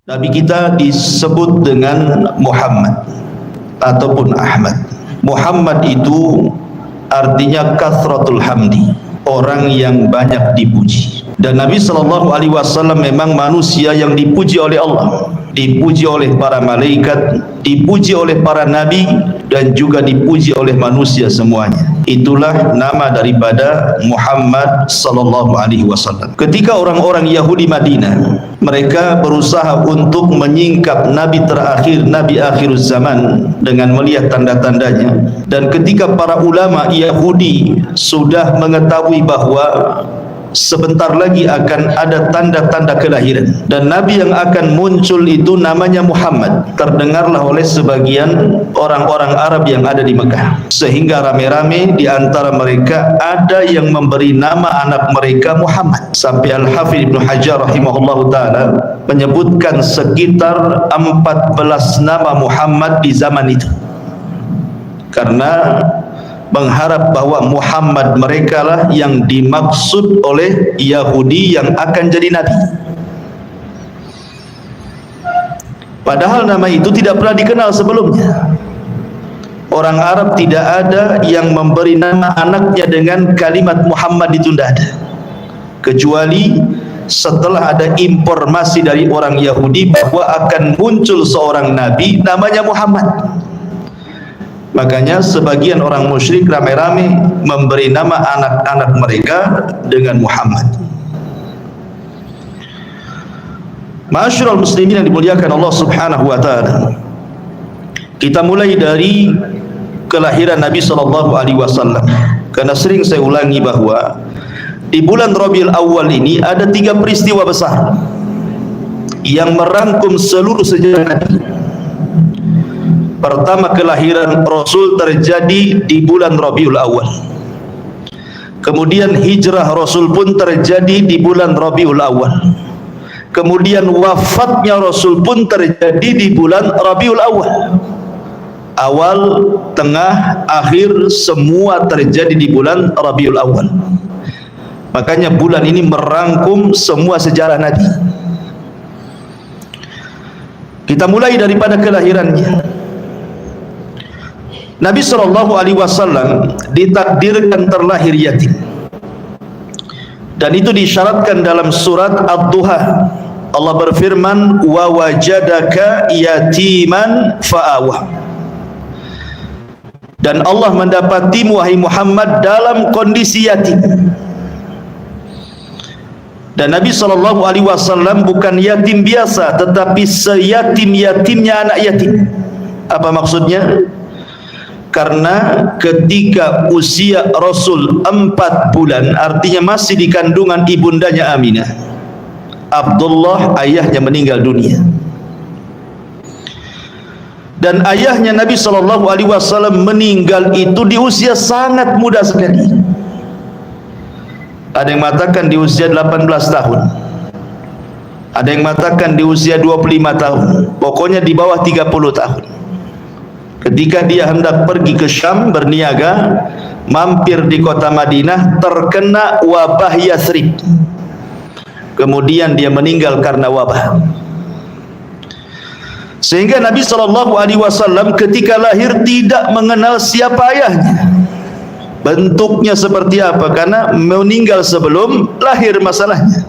Nabi kita disebut dengan Muhammad ataupun Ahmad. Muhammad itu artinya kathratul hamdi, orang yang banyak dipuji. Dan Nabi SAW memang manusia yang dipuji oleh Allah, dipuji oleh para malaikat, dipuji oleh para nabi, dan juga dipuji oleh manusia semuanya. Itulah nama daripada Muhammad SAW. Ketika orang-orang Yahudi Madinah, mereka berusaha untuk menyingkap Nabi terakhir, Nabi akhir zaman dengan melihat tanda-tandanya. Dan ketika para ulama Yahudi sudah mengetahui bahawa sebentar lagi akan ada tanda-tanda kelahiran dan Nabi yang akan muncul itu namanya Muhammad, terdengarlah oleh sebagian orang-orang Arab yang ada di Mekah, sehingga rame-rame di antara mereka ada yang memberi nama anak mereka Muhammad. Sampai Al-Hafidh Ibn Hajar rahimahullah ta'ala menyebutkan sekitar 14 nama Muhammad di zaman itu, karena mengharap bahwa Muhammad mereka lah yang dimaksud oleh Yahudi yang akan jadi Nabi. Padahal nama itu tidak pernah dikenal sebelumnya. Orang Arab tidak ada yang memberi nama anaknya dengan kalimat Muhammad, itu tidak ada, kecuali setelah ada informasi dari orang Yahudi bahwa akan muncul seorang Nabi namanya Muhammad. Makanya sebagian orang musyrik ramai-ramai memberi nama anak-anak mereka dengan Muhammad. Ma'asyiral muslimin yang dimuliakan Allah Subhanahu wa taala, kita mulai dari kelahiran Nabi SAW. Karena sering saya ulangi bahwa di bulan Rabiul Awal ini ada 3 peristiwa besar yang merangkum seluruh sejarah Nabi. Pertama, kelahiran Rasul terjadi di bulan Rabiul Awal. Kemudian hijrah Rasul pun terjadi di bulan Rabiul Awal. Kemudian wafatnya Rasul pun terjadi di bulan Rabiul Awal. Awal, tengah, akhir semua terjadi di bulan Rabiul Awal. Makanya bulan ini merangkum semua sejarah Nabi. Kita mulai daripada kelahirannya. Nabi SAW ditakdirkan terlahir yatim, dan itu disyaratkan dalam surat Ad-Duha. Allah berfirman, wa wajadaka yatiman fa'awah, dan Allah mendapatimu wahai Muhammad dalam kondisi yatim. Dan Nabi SAW bukan yatim biasa, tetapi seyatim-yatimnya anak yatim. Apa maksudnya? Karena ketika usia Rasul 4 bulan, artinya masih di kandungan ibundanya Aminah, Abdullah ayahnya meninggal dunia. Dan ayahnya Nabi SAW meninggal itu di usia sangat muda sekali. Ada yang mengatakan di usia 18 tahun, ada yang mengatakan di usia 25 tahun, pokoknya di bawah 30 tahun. Ketika dia hendak pergi ke Syam berniaga, mampir di kota Madinah, terkena wabah Yathrib. Kemudian dia meninggal karena wabah. Sehingga Nabi SAW ketika lahir tidak mengenal siapa ayahnya, bentuknya seperti apa, karena meninggal sebelum lahir masalahnya.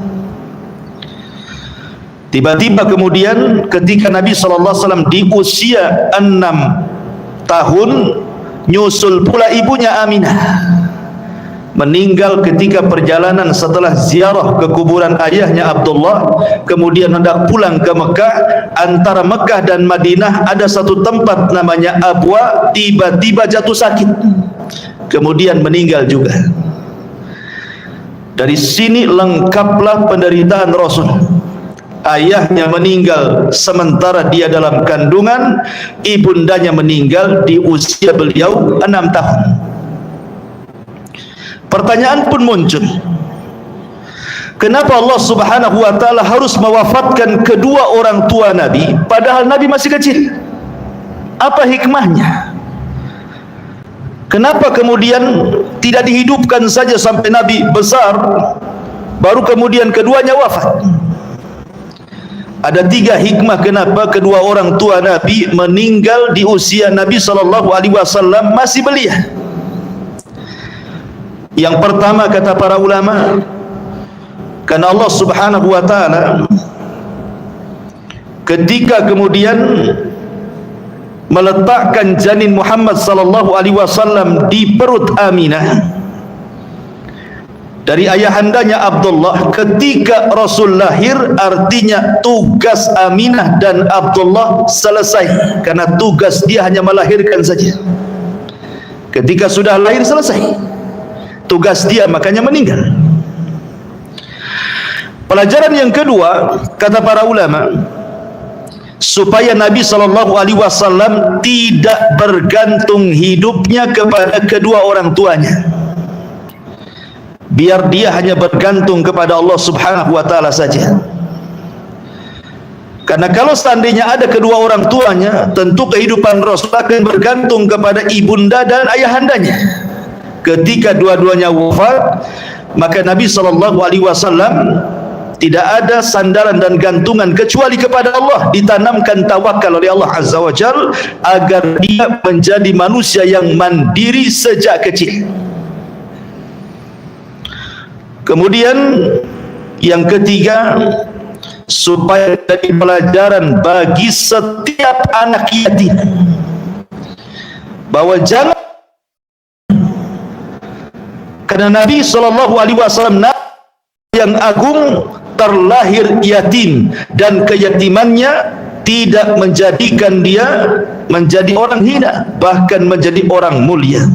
Tiba-tiba kemudian ketika Nabi SAW di usia 6 tahun, nyusul pula ibunya Aminah, meninggal ketika perjalanan setelah ziarah ke kuburan ayahnya Abdullah. Kemudian hendak pulang ke Mekah. Antara Mekah dan Madinah ada satu tempat namanya Abwa, tiba-tiba jatuh sakit, kemudian meninggal juga. Dari sini lengkaplah penderitaan Rasul. Ayahnya meninggal sementara dia dalam kandungan, ibundanya meninggal di usia beliau 6 tahun. Pertanyaan pun muncul, kenapa Allah Subhanahu wa ta'ala harus mewafatkan kedua orang tua Nabi padahal Nabi masih kecil? Apa hikmahnya? Kenapa kemudian tidak dihidupkan saja sampai Nabi besar, baru kemudian keduanya wafat? Ada 3 hikmah kenapa kedua orang tua Nabi meninggal di usia Nabi SAW masih belia. Yang pertama, kata para ulama, karena Allah Subhanahu wa ta'ala ketika kemudian meletakkan janin Muhammad SAW di perut Aminah dari ayahandanya Abdullah, ketika Rasul lahir, artinya tugas Aminah dan Abdullah selesai, karena tugas dia hanya melahirkan saja. Ketika sudah lahir, selesai tugas dia, makanya meninggal. Pelajaran yang kedua, kata para ulama, supaya Nabi SAW tidak bergantung hidupnya kepada kedua orang tuanya, biar dia hanya bergantung kepada Allah Subhanahu wa ta'ala saja. Karena kalau seandainya ada kedua orang tuanya, tentu kehidupan Rasul akan bergantung kepada ibunda dan ayahandanya. Ketika dua-duanya wafat, maka Nabi SAW tidak ada sandaran dan gantungan kecuali kepada Allah. Ditanamkan tawakal oleh Allah Azza wa Jalla agar dia menjadi manusia yang mandiri sejak kecil. Kemudian yang ketiga, supaya jadi pelajaran bagi setiap anak yatim bahwa jangan, karena Nabi SAW yang agung terlahir yatim, dan keyatimannya tidak menjadikan dia menjadi orang hina, bahkan menjadi orang mulia.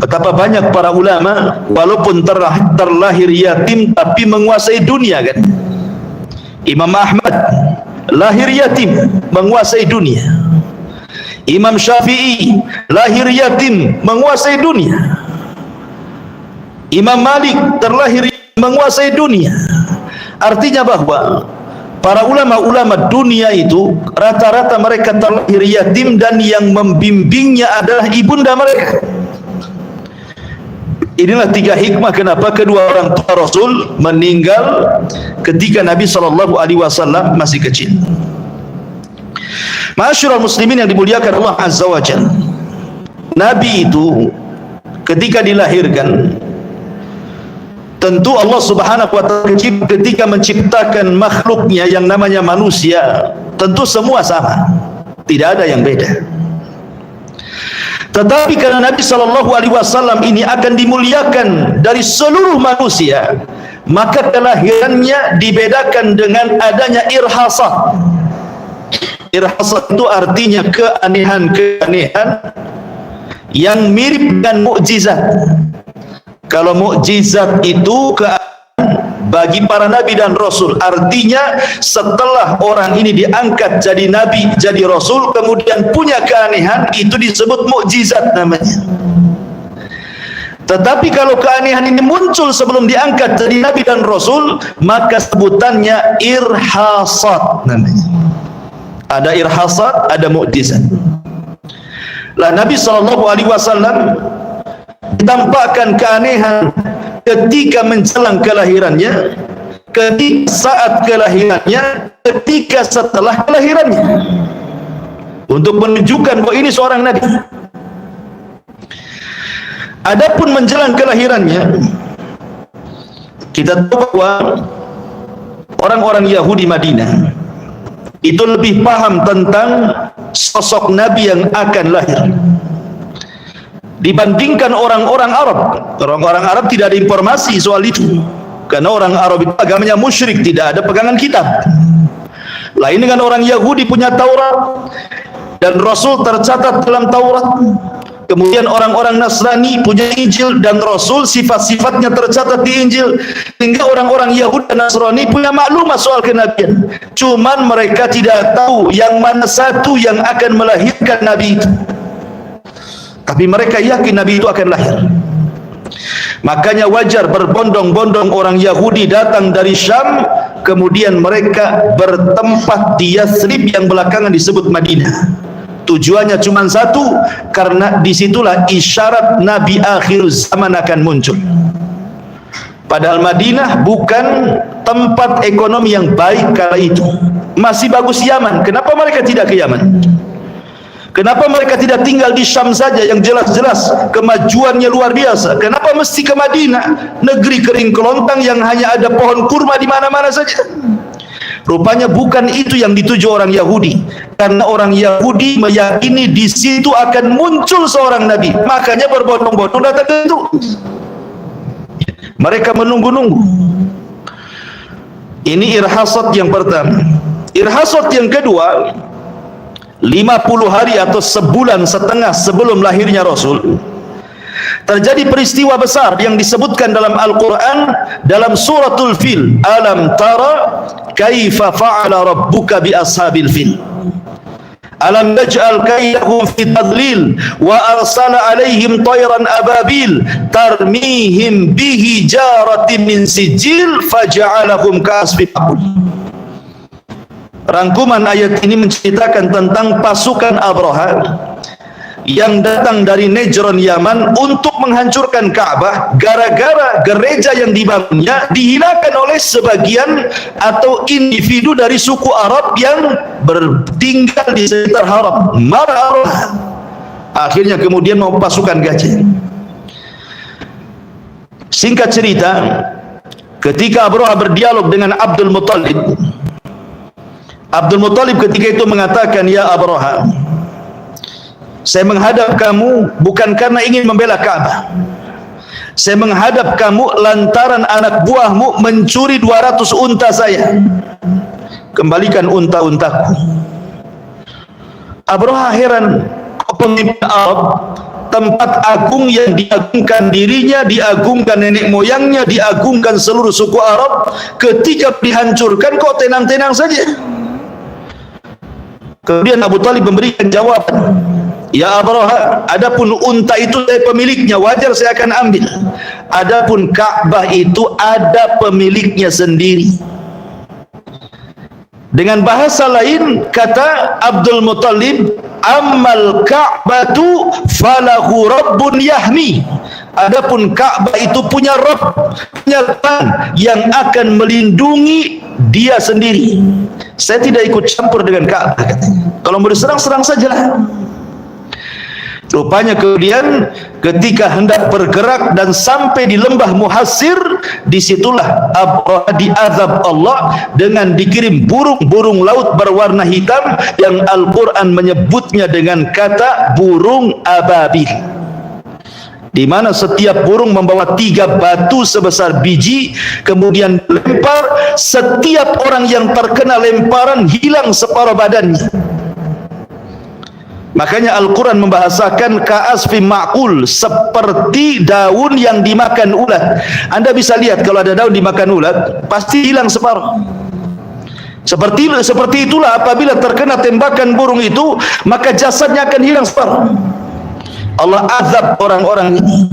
Betapa banyak para ulama walaupun terlahir yatim tapi menguasai dunia, kan? Imam Ahmad lahir yatim, menguasai dunia. Imam Syafi'i lahir yatim, menguasai dunia. Imam Malik terlahir yatim, menguasai dunia. Artinya bahwa para ulama-ulama dunia itu rata-rata mereka terlahir yatim, dan yang membimbingnya adalah ibunda mereka. Inilah 3 hikmah kenapa kedua orang tua Rasul meninggal ketika Nabi SAW masih kecil. Ma'asyiral muslimin yang dimuliakan Allah Azza wa Jalla, Nabi itu ketika dilahirkan, tentu Allah Subhanahu wa ta'ala ketika menciptakan makhluknya yang namanya manusia, tentu semua sama, tidak ada yang beda. Tetapi karena Nabi SAW ini akan dimuliakan dari seluruh manusia, maka kelahirannya dibedakan dengan adanya irhasat. Irhasat itu artinya keanehan-keanehan yang mirip dengan mukjizat. Kalau mukjizat itu bagi para nabi dan rasul, artinya setelah orang ini diangkat jadi nabi, jadi rasul, kemudian punya keanehan, itu disebut mukjizat namanya. Tetapi kalau keanehan ini muncul sebelum diangkat jadi nabi dan rasul, maka sebutannya irhasat namanya. Ada irhasat, ada mukjizat. Lah Nabi SAW ditampakkan keanehan ketika menjelang kelahirannya, ketika saat kelahirannya, ketika setelah kelahirannya, untuk menunjukkan bahwa ini seorang nabi. Adapun menjelang kelahirannya, kita tahu bahwa orang-orang Yahudi Madinah itu lebih paham tentang sosok nabi yang akan lahir dibandingkan orang-orang Arab. Orang-orang Arab tidak ada informasi soal itu, karena orang Arab itu agamanya musyrik, tidak ada pegangan kitab. Lain dengan orang Yahudi punya Taurat dan Rasul tercatat dalam Taurat. Kemudian orang-orang Nasrani punya Injil dan Rasul sifat-sifatnya tercatat di Injil. Sehingga orang-orang Yahudi dan Nasrani punya maklumat soal kenabian. Cuman mereka tidak tahu yang mana satu yang akan melahirkan Nabi itu. Tapi mereka yakin Nabi itu akan lahir. Makanya wajar berbondong-bondong orang Yahudi datang dari Syam, kemudian mereka bertempat di Yathrib yang belakangan disebut Madinah. Tujuannya cuma satu, karena disitulah isyarat Nabi akhir zaman akan muncul. Padahal Madinah bukan tempat ekonomi yang baik kala itu. masih bagus Yaman. Kenapa mereka tidak ke Yaman? Kenapa mereka tidak tinggal di Syam saja yang jelas-jelas kemajuannya luar biasa? Kenapa mesti ke Madinah, negeri kering kelontang yang hanya ada pohon kurma di mana-mana saja? Rupanya bukan itu yang dituju orang Yahudi, karena orang Yahudi meyakini di situ akan muncul seorang nabi, makanya berbondong-bondong datang ke situ. Mereka menunggu-nunggu. Ini irhasat yang pertama. Irhasat yang kedua, 50 hari atau sebulan setengah sebelum lahirnya Rasul, terjadi peristiwa besar yang disebutkan dalam Al-Quran dalam suratul Fil. Alam tara kaifa fa'ala rabbuka bi ashabil fil alam naj'al kaydahum fi tadlil wa arsala alaihim tayran ababil tarmihim bihi jaratin min sijil faja'alahum ka'asfin ma'kul. Rangkuman ayat ini menceritakan tentang pasukan Abraha yang datang dari Najran Yaman untuk menghancurkan Ka'bah gara-gara gereja yang dibangunnya dihinakan oleh sebagian atau individu dari suku Arab yang bertinggal di sekitar haram. Marah akhirnya kemudian mau pasukan gajah. Singkat cerita, ketika Abraha berdialog dengan Abdul Muttalib, Abdul Muttalib ketika itu mengatakan, ya Abraha, saya menghadap kamu bukan karena ingin membela Ka'bah. Saya menghadap kamu lantaran anak buahmu mencuri 200 unta saya. Kembalikan unta-untaku. Abraha heran, pemimpin Arab, tempat agung yang diagungkan dirinya, diagungkan nenek moyangnya, diagungkan seluruh suku Arab, ketika dihancurkan kok tenang-tenang saja. Kemudian Abu Talib memberikan jawaban, ya Abraha, adapun unta itu saya pemiliknya, wajar saya akan ambil. Adapun Ka'bah itu ada pemiliknya sendiri. Dengan bahasa lain kata Abdul Muttalib, ammal Ka'batu falahu rabbun yahmi. Adapun Ka'bah itu punya Rabb, punya Tuhan yang akan melindungi dia sendiri. Saya tidak ikut campur dengan Ka'bah, katanya. Kalau mau diserang-serang sajalah. Rupanya kemudian ketika hendak bergerak dan sampai di lembah Muhassir, disitulah Abraha diazab Allah dengan dikirim burung-burung laut berwarna hitam yang Al-Quran menyebutnya dengan kata burung ababil, di mana setiap burung membawa 3 batu sebesar biji, kemudian lempar. Setiap orang yang terkena lemparan hilang separuh badannya. Makanya Al-Quran membahasakan ka'asfin ma'kul, seperti daun yang dimakan ulat. Anda bisa lihat kalau ada daun dimakan ulat, pasti hilang separuh. Seperti itulah apabila terkena tembakan burung itu, maka jasadnya akan hilang separuh. Allah azab orang-orang ini.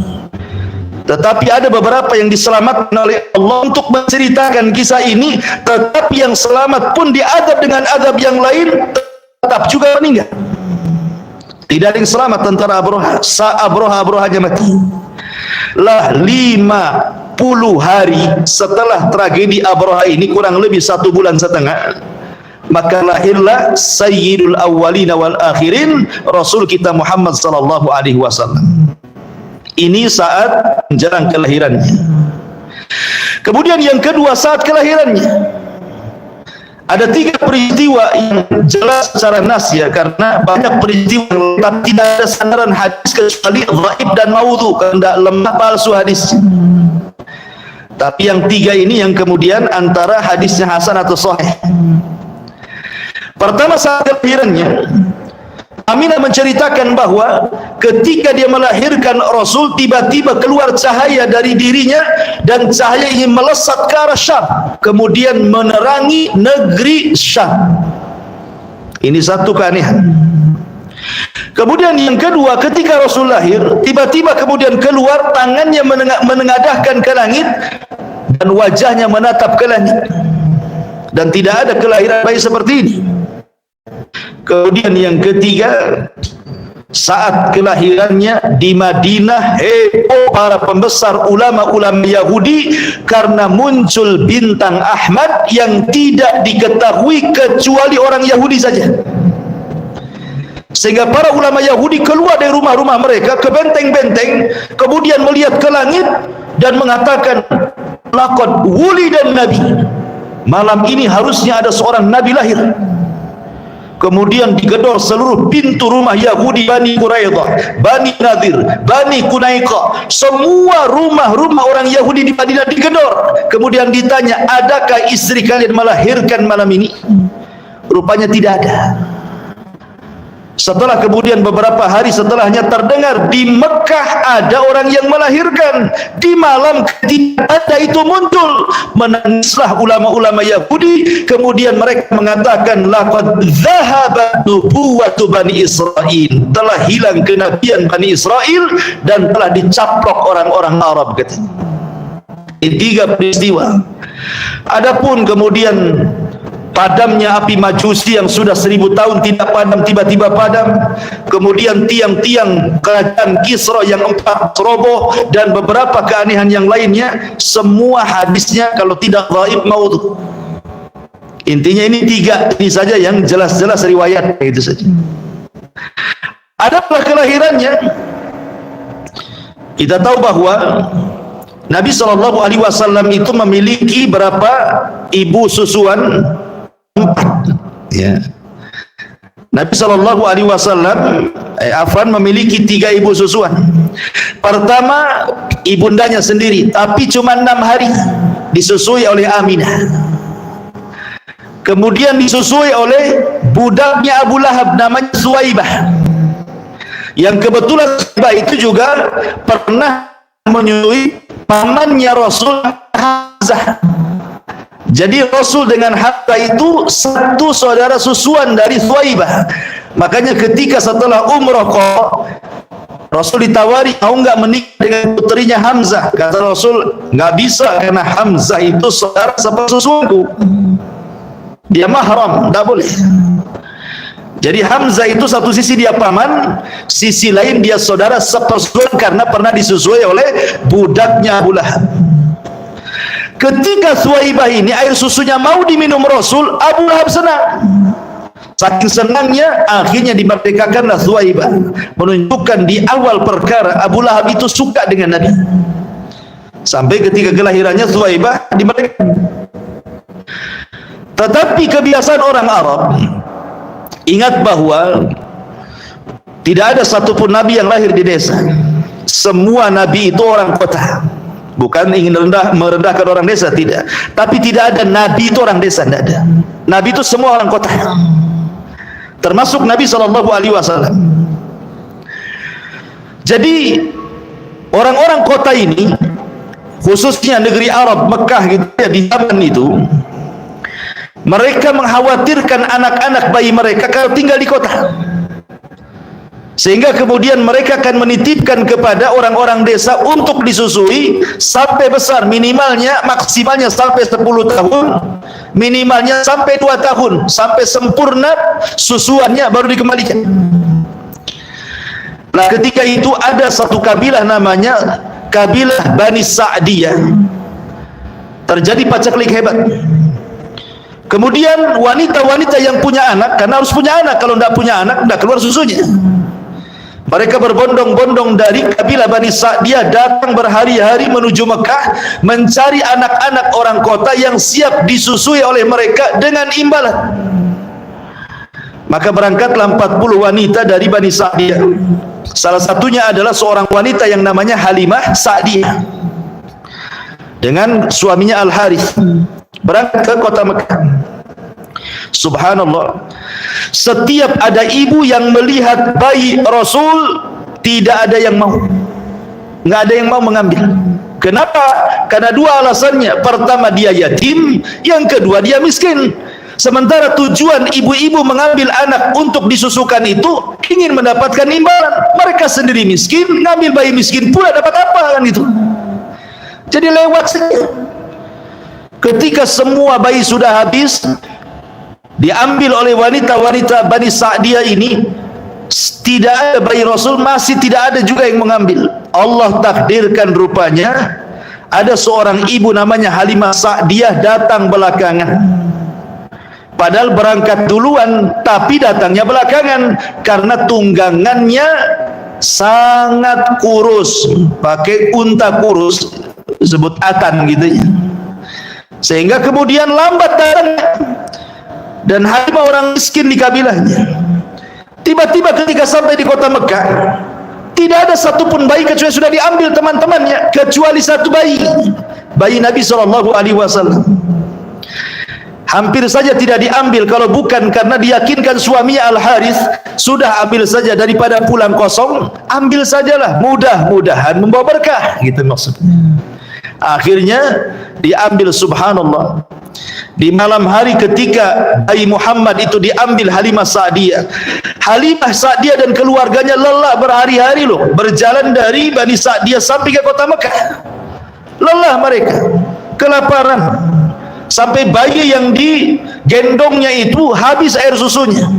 Tetapi ada beberapa yang diselamatkan oleh Allah untuk menceritakan kisah ini. Tetapi yang selamat pun diazab dengan azab yang lain, tetap juga meninggal. Tidak ada yang selamat tentara Abraha. Abraha-Abrahanya mati. Lah 50 hari setelah tragedi Abraha ini, kurang lebih 1 bulan setengah, maka lahirlah Sayyidul Awwalina wal Akhirin, Rasul kita Muhammad sallallahu alaihi wasallam. Ini saat menjelang kelahirannya. Kemudian yang kedua, saat kelahirannya ada 3 peristiwa yang jelas secara nas, ya, karena banyak peristiwa yang tidak ada sandaran hadis kecuali dhaif dan maudhu, karena lemah palsu hadis. Tapi yang 3 ini yang kemudian antara hadisnya hasan atau sahih. Pertama, saat kelahirannya, Aminah menceritakan bahwa ketika dia melahirkan Rasul, tiba-tiba keluar cahaya dari dirinya, dan cahaya ini melesat ke arah Syam, kemudian menerangi negeri Syam. Ini satu keanehan. Kemudian yang kedua, ketika Rasul lahir, tiba-tiba kemudian keluar tangannya menengadahkan ke langit dan wajahnya menatap ke langit, dan tidak ada kelahiran bayi seperti ini. Kemudian yang ketiga, Saat kelahirannya di Madinah, heboh para pembesar ulama-ulama Yahudi karena muncul bintang Ahmad yang tidak diketahui kecuali orang Yahudi saja. Sehingga para ulama Yahudi keluar dari rumah-rumah mereka ke benteng-benteng, kemudian melihat ke langit dan mengatakan, laqad wulidan nabi, malam ini harusnya ada seorang nabi lahir. Kemudian digedor seluruh pintu rumah Yahudi, Bani Quraidah, Bani Nadir, Bani Kunaika, semua rumah-rumah orang Yahudi di Madinah digedor. Kemudian ditanya, adakah istri kalian melahirkan malam ini? Rupanya tidak ada. Setelah kemudian beberapa hari setelahnya terdengar di Mekah ada orang yang melahirkan. Di malam ketika ada itu muncul, menangislah ulama-ulama Yahudi. Kemudian mereka mengatakan, laqad dhahabat nubuwwatu Bani Israil, telah hilang kenabian Bani Israel dan telah dicaplok orang-orang Arab. Ini 3 peristiwa. Adapun kemudian padamnya api Majusi yang sudah 1000 tahun tidak padam, tiba-tiba padam. Kemudian tiang-tiang kerajaan Kisra yang 4 roboh, dan beberapa keanehan yang lainnya, semua hadisnya kalau tidak dhaif maudhu. Intinya ini 3 ini saja yang jelas-jelas riwayat, itu saja. Adapun kelahirannya, kita tahu bahwa Nabi SAW itu memiliki berapa ibu susuan? 4. Ya. Nabi SAW memiliki 3 ibu susuan. Pertama, ibundanya sendiri, tapi cuma 6 hari, disusui oleh Aminah. Kemudian disusui oleh budaknya Abu Lahab, namanya Suwaibah, yang kebetulan Suwaibah itu juga pernah menyusui pamannya Rasul, Hamzah. Jadi Rasul dengan Hamzah itu satu saudara susuan dari Suwaibah. Makanya ketika setelah umrah Rasul ditawari, mau nggak menikah dengan putrinya Hamzah? Kata Rasul, nggak bisa, karena Hamzah itu saudara sepersusuanku, dia mahram, nggak boleh. Jadi Hamzah itu satu sisi dia paman, sisi lain dia saudara sepersusuan karena pernah disusui oleh budaknya Abu Lahab. Ketika Suwaibah ini air susunya mau diminum Rasul, Abu Lahab senang. Saking senangnya, akhirnya dimerdekakanlah Suwaibah, menunjukkan di awal perkara Abu Lahab itu suka dengan Nabi. Sampai ketika kelahirannya Suwaibah dimerdekakan. Tetapi kebiasaan orang Arab, ingat bahwa tidak ada satupun Nabi yang lahir di desa. Semua Nabi itu orang kota. Bukan ingin merendahkan orang desa, tidak. Tapi tidak ada Nabi itu orang desa, tidak ada. Nabi itu semua orang kota. Termasuk Nabi SAW. Jadi orang-orang kota ini, khususnya negeri Arab, Mekah gitu ya, di zaman itu, mereka mengkhawatirkan anak-anak bayi mereka kalau tinggal di kota. Sehingga kemudian mereka akan menitipkan kepada orang-orang desa untuk disusui sampai besar, minimalnya maksimalnya sampai 10 tahun, minimalnya sampai 2 tahun, sampai sempurna susuannya baru dikembalikan. Nah, ketika itu ada satu kabilah namanya kabilah Bani Sa'diyah. Terjadi pacaklik hebat. Kemudian wanita-wanita yang punya anak, karena harus punya anak, kalau tidak punya anak tidak keluar susunya. Mereka berbondong-bondong dari kabilah Bani Sa'diyah datang berhari-hari menuju Mekah mencari anak-anak orang kota yang siap disusui oleh mereka dengan imbalan. Maka berangkatlah 40 wanita dari Bani Sa'diyah. Salah satunya adalah seorang wanita yang namanya Halimah Sa'diyah dengan suaminya Al-Harith. Berangkat ke kota Mekah. Subhanallah, setiap ada ibu yang melihat bayi Rasul, tidak ada yang mau, nggak ada yang mau mengambil. Kenapa? Karena 2 alasannya. Pertama, dia yatim, yang kedua dia miskin. Sementara tujuan ibu-ibu mengambil anak untuk disusukan itu ingin mendapatkan imbalan. Mereka sendiri miskin, ngambil bayi miskin pula dapat apa kan itu. Jadi lewat saja. Ketika semua bayi sudah habis, diambil oleh wanita-wanita Bani Sa'diyah ini, tidak ada bayi Rasul, masih tidak ada juga yang mengambil. Allah takdirkan rupanya ada seorang ibu namanya Halimah Sa'diyah datang belakangan. Padahal berangkat duluan, tapi datangnya belakangan karena tunggangannya sangat kurus, pakai unta kurus, disebut atan gitu ya. Sehingga kemudian lambat datang. Dan Halimah orang miskin di kabilahnya. Tiba-tiba ketika sampai di kota Mekah, tidak ada satupun bayi kecuali sudah diambil teman-temannya, kecuali satu bayi, bayi Nabi SAW. Hampir saja tidak diambil, kalau bukan karena diyakinkan suaminya Al-Harith, sudah ambil saja daripada pulang kosong, ambil sajalah, mudah-mudahan membawa berkah, gitu maksudnya. Akhirnya diambil, subhanallah. Di malam hari ketika bayi Muhammad itu diambil Halimah Sa'diyah, Halimah Sa'diyah dan keluarganya lelah berhari-hari loh, berjalan dari Bani Sa'diyah sampai ke kota Mekah. Lelah mereka, kelaparan, sampai bayi yang digendongnya itu habis air susunya.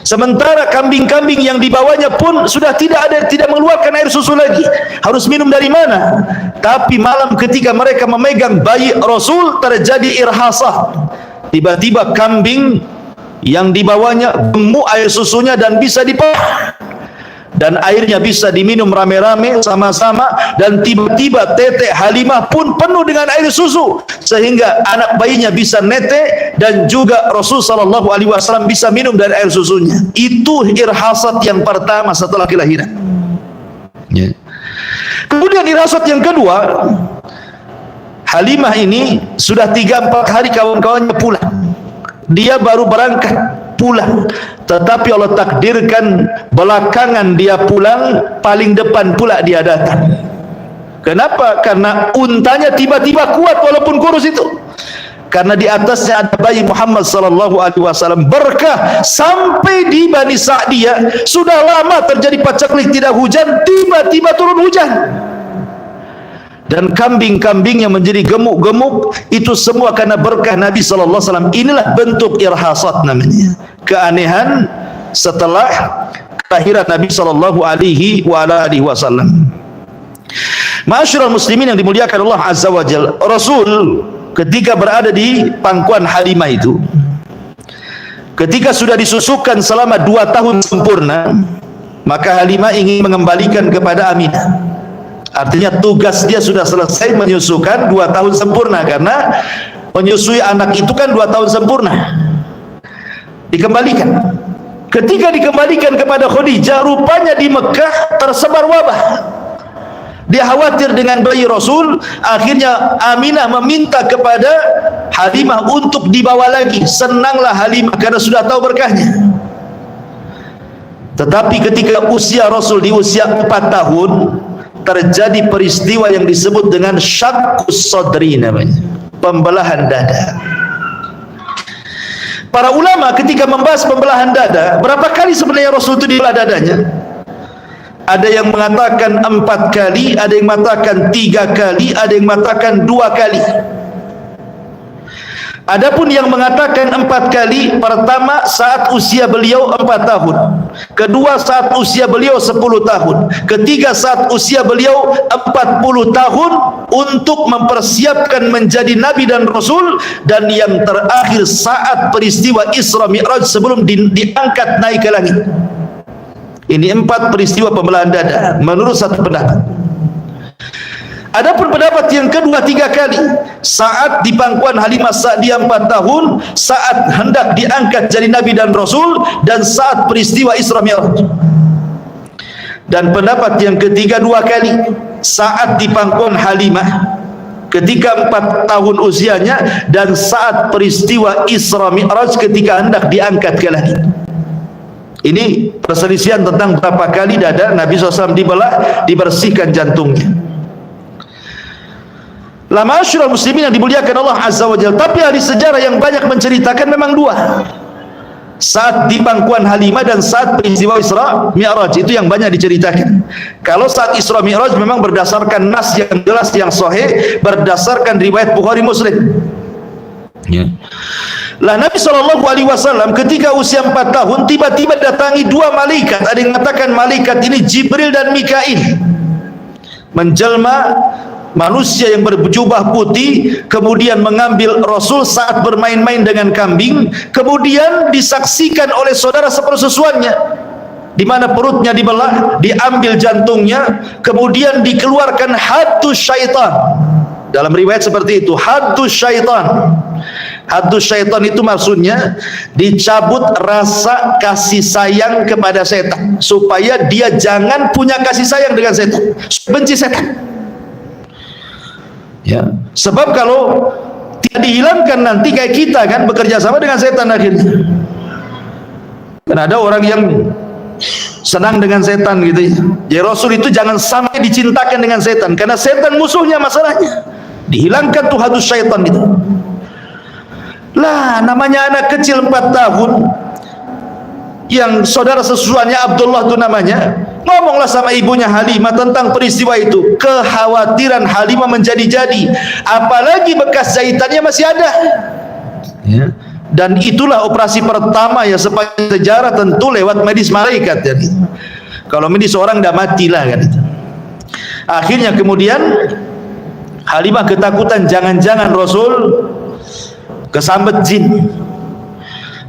Sementara kambing-kambing yang dibawanya pun sudah tidak mengeluarkan air susu lagi. Harus minum dari mana? Tapi malam ketika mereka memegang bayi Rasul, terjadi irhasah. Tiba-tiba kambing yang dibawanya gemuk air susunya dan bisa dipakai. Dan airnya bisa diminum rame-rame sama-sama, dan tiba-tiba tetek Halimah pun penuh dengan air susu sehingga anak bayinya bisa netek dan juga Rasul SAW bisa minum dari air susunya. Itu irhasat yang pertama setelah kelahiran. Kemudian irhasat yang kedua, Halimah ini sudah 3-4 hari kawan-kawannya pulang, dia baru berangkat pulang, tetapi Allah takdirkan belakangan dia pulang, paling depan pula dia datang. Kenapa? Karena untanya tiba-tiba kuat walaupun kurus itu. Karena di atasnya ada bayi Muhammad SAW, berkah sampai di Bani Sa'diyah. Sudah lama terjadi pacaklik tidak hujan, tiba-tiba turun hujan. Dan kambing-kambing yang menjadi gemuk-gemuk itu semua karena berkah Nabi SAW. Inilah bentuk irhasat namanya, keanehan setelah kelahiran Nabi SAW. Ma'asyiral muslimin yang dimuliakan Allah Azza wa Jalla, Rasul ketika berada di pangkuan Halimah itu, ketika sudah disusukan selama 2 tahun sempurna, maka Halimah ingin mengembalikan kepada Aminah. Artinya tugas dia sudah selesai menyusukan 2 tahun sempurna, karena menyusui anak itu kan 2 tahun sempurna. Dikembalikan. Ketika dikembalikan kepada Khadijah, rupanya di Mekah tersebar wabah. Dia khawatir dengan bayi Rasul. Akhirnya Aminah meminta kepada Halimah untuk dibawa lagi. Senanglah Halimah karena sudah tahu berkahnya. Tetapi ketika usia Rasul di usia 4 tahun, terjadi peristiwa yang disebut dengan syaqqus sadri namanya, pembelahan dada. Para ulama ketika membahas pembelahan dada, berapa kali sebenarnya Rasul itu dibelah dadanya? Ada yang mengatakan 4 kali, ada yang mengatakan 3 kali, ada yang mengatakan 2 kali. Adapun yang mengatakan 4 kali, pertama saat usia beliau 4 tahun, kedua saat usia beliau 10 tahun, ketiga saat usia beliau 40 tahun untuk mempersiapkan menjadi Nabi dan Rasul, dan yang terakhir saat peristiwa Isra Mi'raj sebelum diangkat naik ke langit. Ini 4 peristiwa pembelahan dada menurut satu pendapat. Adapun pendapat yang kedua 3 kali, saat di pangkuan Halimah Sa'diyah 4 tahun, saat hendak diangkat jadi Nabi dan Rasul, dan saat peristiwa Isra Mi'raj. Dan pendapat yang ketiga 2 kali, saat di pangkuan Halimah ketika 4 tahun usianya, dan saat peristiwa Isra Mi'raj ketika hendak diangkat ke langit. Ini perselisihan tentang berapa kali dada Nabi SAW dibelah, dibersihkan jantungnya. La ma'asyiral muslimin yang dimuliakan Allah Azza wa Jalla. Tapi ahli sejarah yang banyak menceritakan memang 2. Saat di pangkuan Halimah dan saat peristiwa Isra Mi'raj, itu yang banyak diceritakan. Kalau saat Isra Mi'raj memang berdasarkan nas yang jelas, yang sahih, berdasarkan riwayat Bukhari Muslim. Ya. Lah Nabi SAW ketika usia 4 tahun tiba-tiba datangi 2 malaikat. Ada yang mengatakan malaikat ini Jibril dan Mikail, menjelma manusia yang berjubah putih, kemudian mengambil Rasul saat bermain-main dengan kambing, kemudian disaksikan oleh saudara sepersusuannya, di mana perutnya dibelah, diambil jantungnya, kemudian dikeluarkan haddus syaitan. Dalam riwayat seperti itu, haddus syaitan. Haddus syaitan itu maksudnya dicabut rasa kasih sayang kepada setan, supaya dia jangan punya kasih sayang dengan setan, benci setan. Ya, sebab kalau tidak dihilangkan nanti kayak kita kan bekerja sama dengan setan akhirnya. Dan ada orang yang senang dengan setan gitu ya. Ya Rasul itu jangan sampai dicintakan dengan setan, karena setan musuhnya masalahnya. Dihilangkan tuh haddus syaitan itu. Lah namanya anak kecil 4 tahun yang saudara sesusuannya Abdullah itu namanya, ngomonglah sama ibunya Halimah tentang peristiwa itu. Kekhawatiran Halimah menjadi-jadi, apalagi bekas jahitannya masih ada ya. Dan itulah operasi pertama ya sepanjang sejarah, tentu lewat medis malaikat ya. Kalau medis orang dah matilah kan itu. Akhirnya kemudian Halimah ketakutan jangan-jangan Rasul kesambet jin.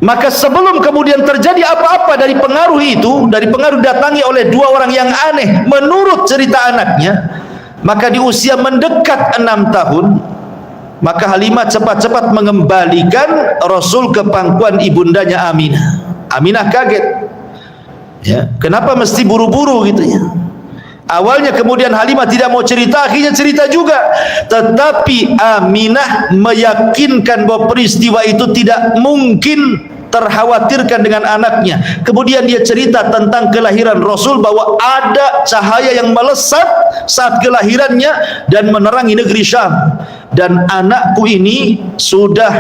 Maka sebelum kemudian terjadi apa-apa dari pengaruh itu, dari pengaruh datangi oleh 2 orang yang aneh menurut cerita anaknya, maka di usia mendekat 6 tahun, maka Halimah cepat-cepat mengembalikan Rasul ke pangkuan ibundanya Aminah. Aminah kaget ya, kenapa mesti buru-buru gitu ya. Awalnya kemudian Halimah tidak mau cerita, akhirnya cerita juga. Tetapi Aminah meyakinkan bahwa peristiwa itu tidak mungkin terkhawatirkan dengan anaknya. Kemudian dia cerita tentang kelahiran Rasul, bahwa ada cahaya yang melesat saat kelahirannya dan menerangi negeri Syam. Dan anakku ini sudah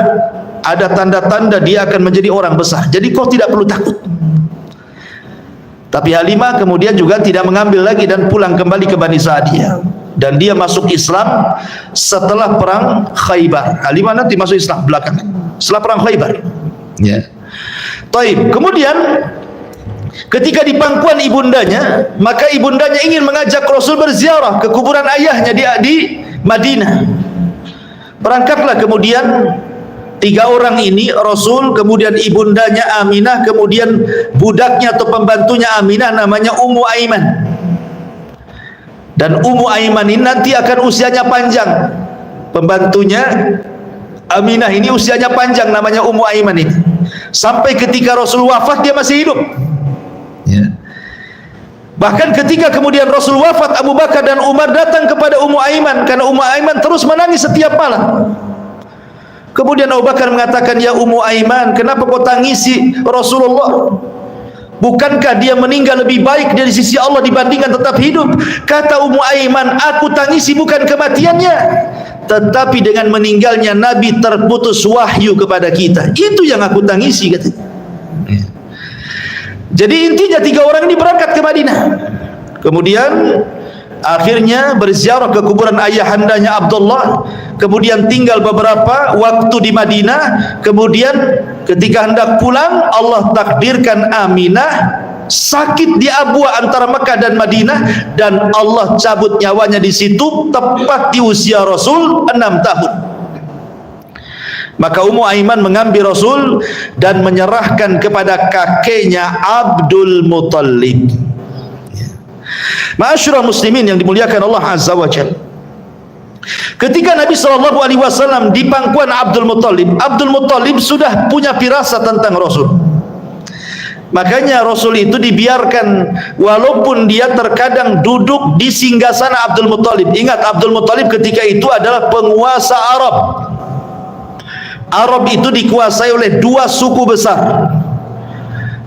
ada tanda-tanda dia akan menjadi orang besar. Jadi kau tidak perlu takut. Tapi Halimah kemudian juga tidak mengambil lagi dan pulang kembali ke Bani Sa'diyah. Dan dia masuk Islam setelah perang Khaybar. Halimah nanti masuk Islam belakangan setelah perang Khaybar. Ya. Taib. Kemudian ketika di pangkuan ibundanya, maka ibundanya ingin mengajak Rasul berziarah ke kuburan ayahnya di Madinah. Berangkatlah kemudian 3 orang ini, Rasul, kemudian ibundanya Aminah, kemudian budaknya atau pembantunya Aminah namanya Ummu Aiman. Dan Ummu Aiman ini nanti akan usianya panjang. Pembantunya Aminah ini usianya panjang, namanya Ummu Aiman ini. Sampai ketika Rasul wafat dia masih hidup ya. Bahkan ketika kemudian Rasul wafat, Abu Bakar dan Umar datang kepada Ummu Aiman, karena Ummu Aiman terus menangis setiap malam. Kemudian Abu Bakar mengatakan, ya Ummu Aiman, kenapa kau tangisi Rasulullah? Bukankah dia meninggal lebih baik dari sisi Allah dibandingkan tetap hidup? Kata Ummu Aiman, aku tangisi bukan kematiannya, tetapi dengan meninggalnya Nabi terputus wahyu kepada kita. Itu yang aku tangisi, katanya. Jadi intinya 3 orang ini berangkat ke Madinah. Kemudian akhirnya berziarah ke kuburan ayahandanya Abdullah, kemudian tinggal beberapa waktu di Madinah. Kemudian ketika hendak pulang, Allah takdirkan Aminah sakit di Abwa antara Mekah dan Madinah, dan Allah cabut nyawanya di situ tepat di usia Rasul 6 tahun. Maka Ummu Aiman mengambil Rasul dan menyerahkan kepada kakeknya Abdul Muttalib. Ma'asyiral muslimin yang dimuliakan Allah Azza wa Jalla, ketika Nabi SAW di pangkuan Abdul Muttalib sudah punya firasat tentang Rasul. Makanya Rasul itu dibiarkan walaupun dia terkadang duduk di singgasana Abdul Muttalib. Ingat, Abdul Muttalib ketika itu adalah penguasa Arab. Arab itu dikuasai oleh 2 suku besar,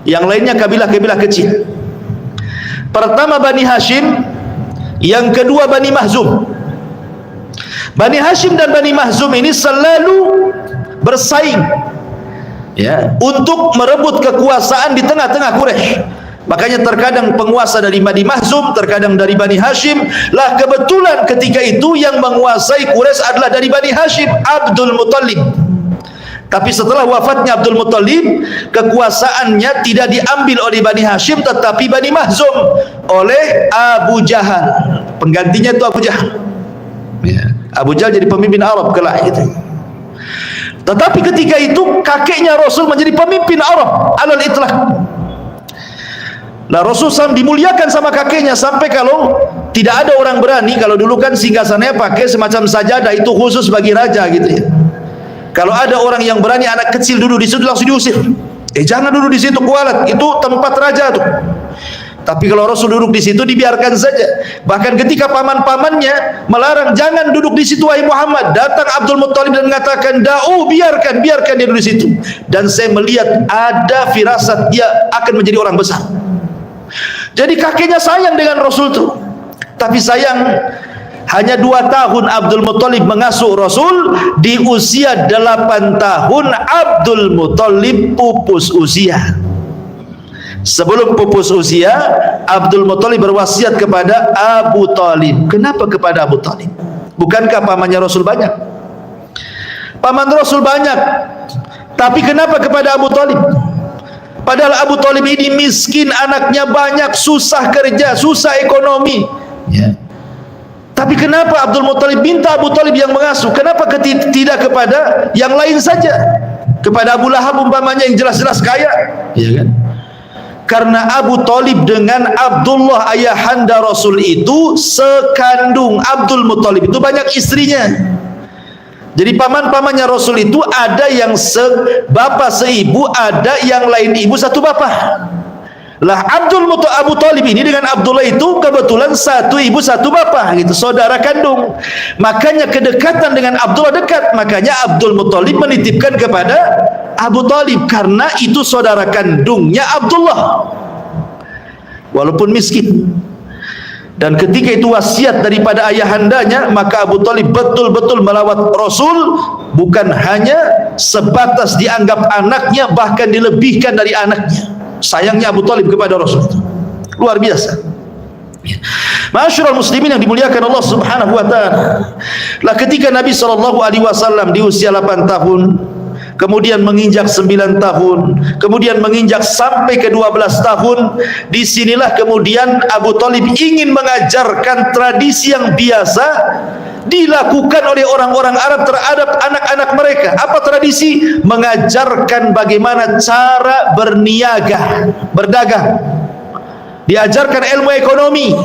yang lainnya kabilah-kabilah kecil. Pertama Bani Hashim, yang kedua Bani Mahzum. Bani Hashim dan Bani Mahzum ini selalu bersaing ya, untuk merebut kekuasaan di tengah-tengah Quraisy. Makanya terkadang penguasa dari Bani Mahzum, terkadang dari Bani Hashim. Lah kebetulan ketika itu yang menguasai Quraisy adalah dari Bani Hashim, Abdul Muttalib. Tapi setelah wafatnya Abdul Muttalib, kekuasaannya tidak diambil oleh Bani Hashim tetapi Bani Mahzum oleh Abu Jahal. Penggantinya itu Abu Jahal. Ya. Abu Jahal jadi pemimpin Arab kelak gitu. Tetapi ketika itu kakeknya Rasul menjadi pemimpin Arab alal itlaq. Lah Rasul SAW dimuliakan sama kakeknya sampai kalau tidak ada orang berani, kalau dulu kan singgasananya pakai semacam sajadah, itu khusus bagi raja gitu ya. Kalau ada orang yang berani anak kecil duduk di situ langsung diusir. Jangan duduk di situ kualat, itu tempat raja tuh. Tapi kalau Rasul duduk di situ dibiarkan saja. Bahkan ketika paman-pamannya melarang jangan duduk di situ wahai Muhammad, datang Abdul Muttalib dan mengatakan, "Da'u, biarkan dia duduk di situ." Dan saya melihat ada firasat dia akan menjadi orang besar. Jadi kakeknya sayang dengan Rasul tuh. Tapi sayang hanya 2 tahun Abdul Muttalib mengasuh Rasul. Di usia 8 tahun Abdul Muttalib pupus usia. Sebelum pupus usia, Abdul Muttalib berwasiat kepada Abu Talib. Kenapa kepada Abu Talib? Bukankah pamannya Rasul banyak? Paman Rasul banyak, tapi kenapa kepada Abu Talib? Padahal Abu Talib ini miskin, anaknya banyak, susah kerja, susah ekonomi ya. Tapi kenapa Abdul Muttalib minta Abu Talib yang mengasuh? Kenapa tidak kepada yang lain saja? Kepada Abu Lahab umpamanya yang jelas-jelas kaya, ya kan? Karena Abu Talib dengan Abdullah ayahanda Rasul itu sekandung. Abdul Muttalib itu banyak istrinya. Jadi paman-pamannya Rasul itu ada yang sebapak seibu, ada yang lain ibu satu bapak. Lah Abu Talib ini dengan Abdullah itu kebetulan satu ibu satu bapak gitu, saudara kandung. Makanya kedekatan dengan Abdullah dekat. Makanya Abdul Muttalib menitipkan kepada Abu Talib karena itu saudara kandungnya Abdullah, walaupun miskin. Dan ketika itu wasiat daripada ayahandanya, maka Abu Talib betul-betul melawat Rasul, bukan hanya sebatas dianggap anaknya, bahkan dilebihkan dari anaknya. Sayangnya Abu Talib kepada Rasul itu luar biasa. Ma'asyiral muslimin yang dimuliakan Allah Subhanahu wa taala. Lah ketika Nabi SAW di usia 8 tahun, kemudian menginjak 9 tahun, kemudian menginjak sampai ke 12 tahun, disinilah kemudian Abu Talib ingin mengajarkan tradisi yang biasa dilakukan oleh orang-orang Arab terhadap anak-anak mereka. Apa tradisi? Mengajarkan bagaimana cara berniaga, berdagang. Diajarkan ilmu ekonomi.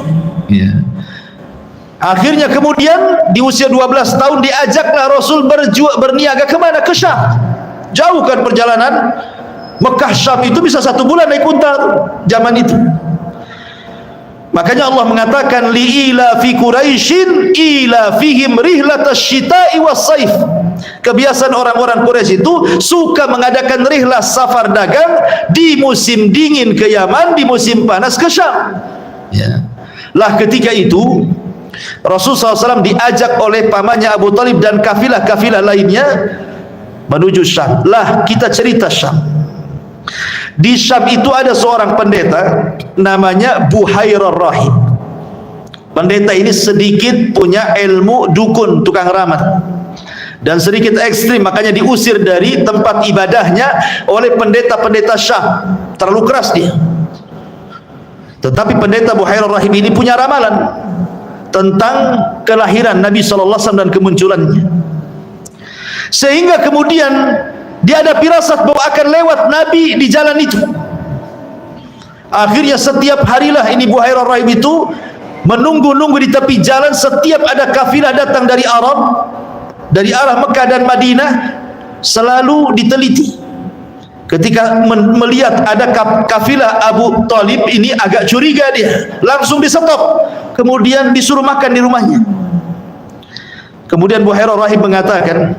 Akhirnya kemudian di usia 12 tahun diajaklah Rasul berniaga kemana? Ke Syam. Jauh kan perjalanan. Mekah Syam itu bisa 1 bulan naik unta zaman itu. Makanya Allah mengatakan li'ila fi Quraisyin ila fihim rihlatash syita'i was-saif. Kebiasaan orang-orang Quraisy itu suka mengadakan rihlah safar dagang di musim dingin ke Yaman, di musim panas ke Syam. Ya. Lah ketika itu Rasulullah SAW diajak oleh pamannya Abu Talib dan kafilah-kafilah lainnya menuju Syam. Lah kita cerita Syam. Di Syam itu ada seorang pendeta namanya Buhairah Rahib. Pendeta ini sedikit punya ilmu dukun, tukang ramal, dan sedikit ekstrim, makanya diusir dari tempat ibadahnya oleh pendeta-pendeta Syam. Terlalu keras dia. Tetapi pendeta Buhairah Rahib ini punya ramalan tentang kelahiran Nabi SAW dan kemunculannya, sehingga kemudian dia ada firasat bahwa akan lewat Nabi di jalan itu. Akhirnya setiap harilah ini Buhairah Rahib itu menunggu-nunggu di tepi jalan. Setiap ada kafilah datang dari Arab, dari arah Mekah dan Madinah, selalu diteliti. Ketika melihat ada kafilah Abu Talib ini, agak curiga dia, langsung di-stop, kemudian disuruh makan di rumahnya. Kemudian Buhairah Rahib mengatakan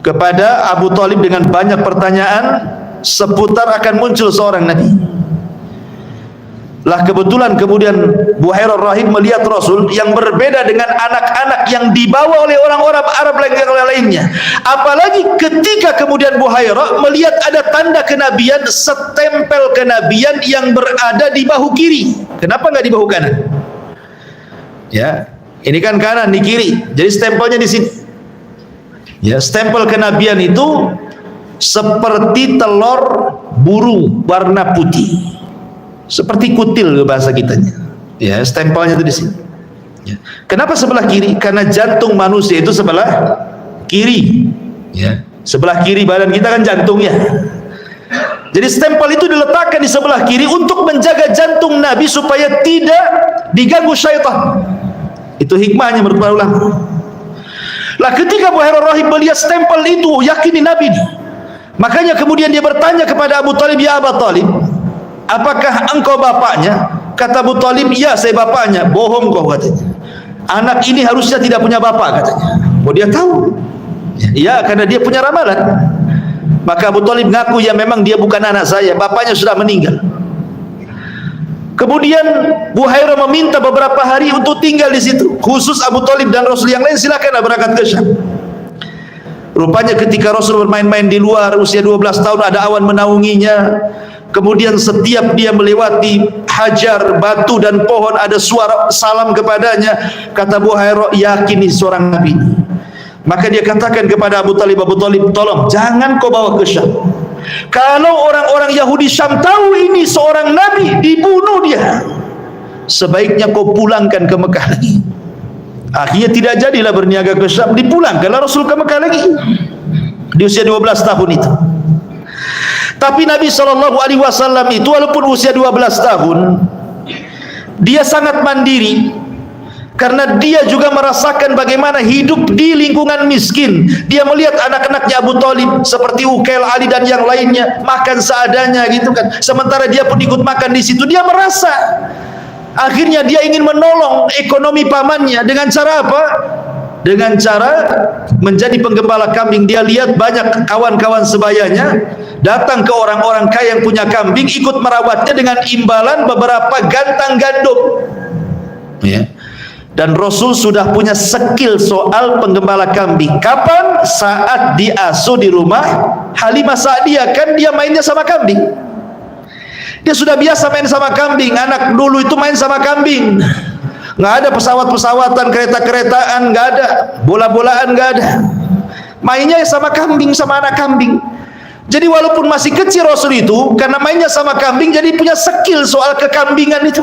kepada Abu Talib dengan banyak pertanyaan seputar akan muncul seorang Nabi. Lah kebetulan kemudian Buhairah Rahib melihat Rasul yang berbeda dengan anak-anak yang dibawa oleh orang-orang Arab lainnya. Apalagi ketika kemudian Buhairah melihat ada tanda kenabian, setempel kenabian yang berada di bahu kiri. Kenapa nggak di bahu kanan? Ya, ini kan kanan, di kiri. Jadi stempelnya di sini. Ya, stempel kenabian itu seperti telur burung warna putih, seperti kutil bahasa kitanya. Ya, stempelnya itu di sini. Ya. Kenapa sebelah kiri? Karena jantung manusia itu sebelah kiri. Ya, sebelah kiri badan kita kan jantungnya. Jadi stempel itu diletakkan di sebelah kiri untuk menjaga jantung Nabi supaya tidak diganggu syaitan. Itu hikmahnya menurut para ulama. Lah ketika Buhairah rahib melihat stempel itu, yakini Nabi ini. Makanya kemudian dia bertanya kepada Abu Talib, "Ya Abu Talib, apakah engkau bapaknya?" Kata Abu Talib, "Ya, saya bapaknya." "Bohong kau," katanya. "Anak ini harusnya tidak punya bapak," katanya. Oh, dia tahu. Ya, karena dia punya ramalan. Maka Abu Talib ngaku, "Ya, memang dia bukan anak saya, bapaknya sudah meninggal." Kemudian Buhairah meminta beberapa hari untuk tinggal di situ. Khusus Abu Talib dan Rasul yang lain silakanlah berangkat ke Syam. Rupanya ketika Rasul bermain-main di luar usia 12 tahun, ada awan menaunginya. Kemudian setiap dia melewati hajar, batu dan pohon, ada suara salam kepadanya. Kata Buhairah, yakin ini seorang Nabi. Maka dia katakan kepada Abu Talib, "Abu Talib, tolong jangan kau bawa ke Syam. Kalau orang-orang Yahudi Syam tahu ini seorang Nabi, dibunuh dia. Sebaiknya kau pulangkan ke Mekah lagi." Akhirnya tidak jadilah berniaga ke Syam, dipulangkanlah Rasul ke Mekah lagi di usia 12 tahun itu. Tapi Nabi SAW itu walaupun usia 12 tahun, dia sangat mandiri, karena dia juga merasakan bagaimana hidup di lingkungan miskin. Dia melihat anak-anaknya Abu Talib seperti Uqail, Ali dan yang lainnya makan seadanya gitu kan. Sementara dia pun ikut makan di situ. Dia merasa, akhirnya dia ingin menolong ekonomi pamannya dengan cara apa? Dengan cara menjadi penggembala kambing. Dia lihat banyak kawan-kawan sebayanya datang ke orang-orang kaya yang punya kambing, ikut merawatnya dengan imbalan beberapa gantang gandum. Ya. Dan Rasul sudah punya skill soal penggembala kambing. Kapan? Saat diasuh di rumah Halimah Sa'diyah, kan dia mainnya sama kambing. Dia sudah biasa main sama kambing. Anak dulu itu main sama kambing. Nggak ada pesawat-pesawatan, kereta-keretaan, nggak ada. Bola-bolaan nggak ada. Mainnya sama kambing, sama anak kambing. Jadi walaupun masih kecil Rasul itu, karena mainnya sama kambing, jadi punya skill soal kekambingan itu.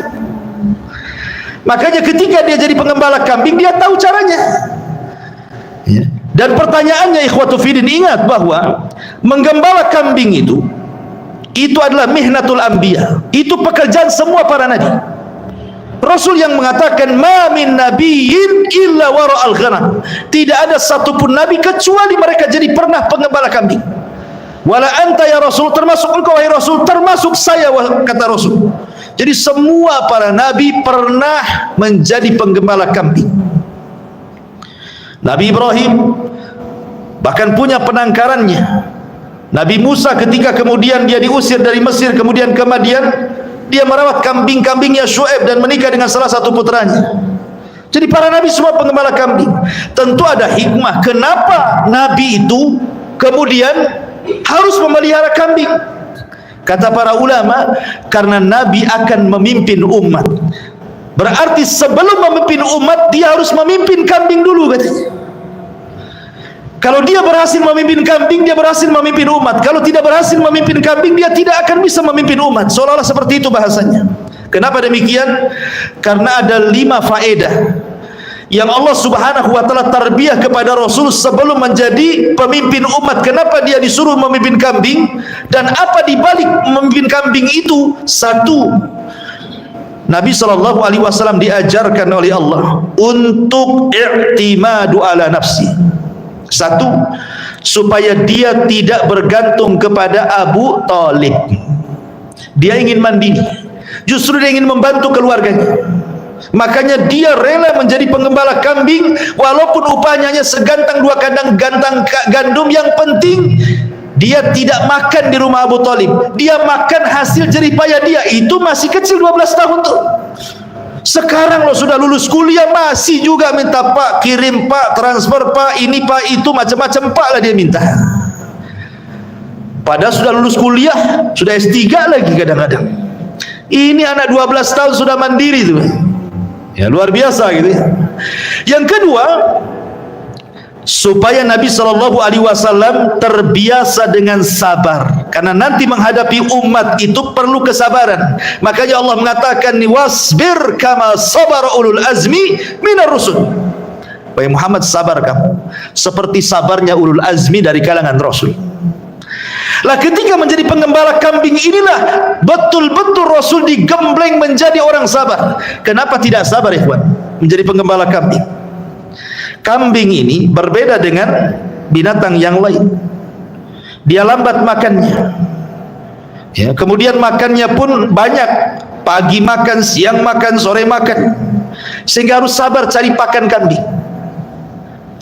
Makanya ketika dia jadi penggembala kambing, dia tahu caranya. Ya. Dan pertanyaannya, ikhwatu fiddin, ingat bahwa menggembala kambing itu adalah mihnatul anbiya. Itu pekerjaan semua para nabi. Rasul yang mengatakan, "Ma min nabiyyin illa wara'al ghanam." Tidak ada satupun nabi kecuali mereka jadi pernah penggembala kambing. "Wala anta ya Rasul," termasuk engkau wahai Rasul, termasuk saya, kata Rasul. Jadi semua para nabi pernah menjadi penggembala kambing. Nabi Ibrahim bahkan punya penangkarannya. Nabi Musa ketika kemudian dia diusir dari Mesir kemudian ke Madian, dia merawat kambing-kambingnya Syuaib dan menikah dengan salah satu putranya. Jadi para nabi semua penggembala kambing. Tentu ada hikmah kenapa nabi itu kemudian harus memelihara kambing. Kata para ulama, karena Nabi akan memimpin umat. Berarti sebelum memimpin umat, dia harus memimpin kambing dulu, katanya. Kalau dia berhasil memimpin kambing, dia berhasil memimpin umat. Kalau tidak berhasil memimpin kambing, dia tidak akan bisa memimpin umat. Seolah-olah seperti itu bahasanya. Kenapa demikian? Karena ada 5 faedah yang Allah Subhanahu wa taala tarbiyah kepada Rasul sebelum menjadi pemimpin umat. Kenapa dia disuruh memimpin kambing dan apa di balik memimpin kambing itu? Satu, Nabi SAW diajarkan oleh Allah untuk i'timadu ala nafsi. Satu, supaya dia tidak bergantung kepada Abu Talib. Dia ingin mandiri, justru dia ingin membantu keluarganya. Makanya dia rela menjadi penggembala kambing walaupun upahnya hanya segantang 2 kandang gantang gandum. Yang penting dia tidak makan di rumah Abu Talib, dia makan hasil jerih payah dia. Itu masih kecil 12 tahun tuh. Sekarang lo sudah lulus kuliah masih juga minta, "Pak kirim Pak, transfer Pak, ini Pak itu," macam-macam Pak lah dia minta. Padahal sudah lulus kuliah, sudah S3 lagi kadang-kadang. Ini anak 12 tahun sudah mandiri tuh. Ya luar biasa gitu ya. Yang kedua, supaya Nabi SAW terbiasa dengan sabar, karena nanti menghadapi umat itu perlu kesabaran. Makanya Allah mengatakan, wasbir kama sabara ulul azmi minar rusul. Wahai Muhammad, sabar kamu seperti sabarnya ulul azmi dari kalangan Rasul. Lah ketika menjadi penggembala kambing inilah betul-betul Rasul digembleng menjadi orang sabar. Kenapa tidak sabar, ikhwan, menjadi penggembala kambing? Kambing ini berbeda dengan binatang yang lain. Dia lambat makannya. Ya, kemudian makannya pun banyak. Pagi makan, siang makan, sore makan. Sehingga harus sabar cari pakan kambing.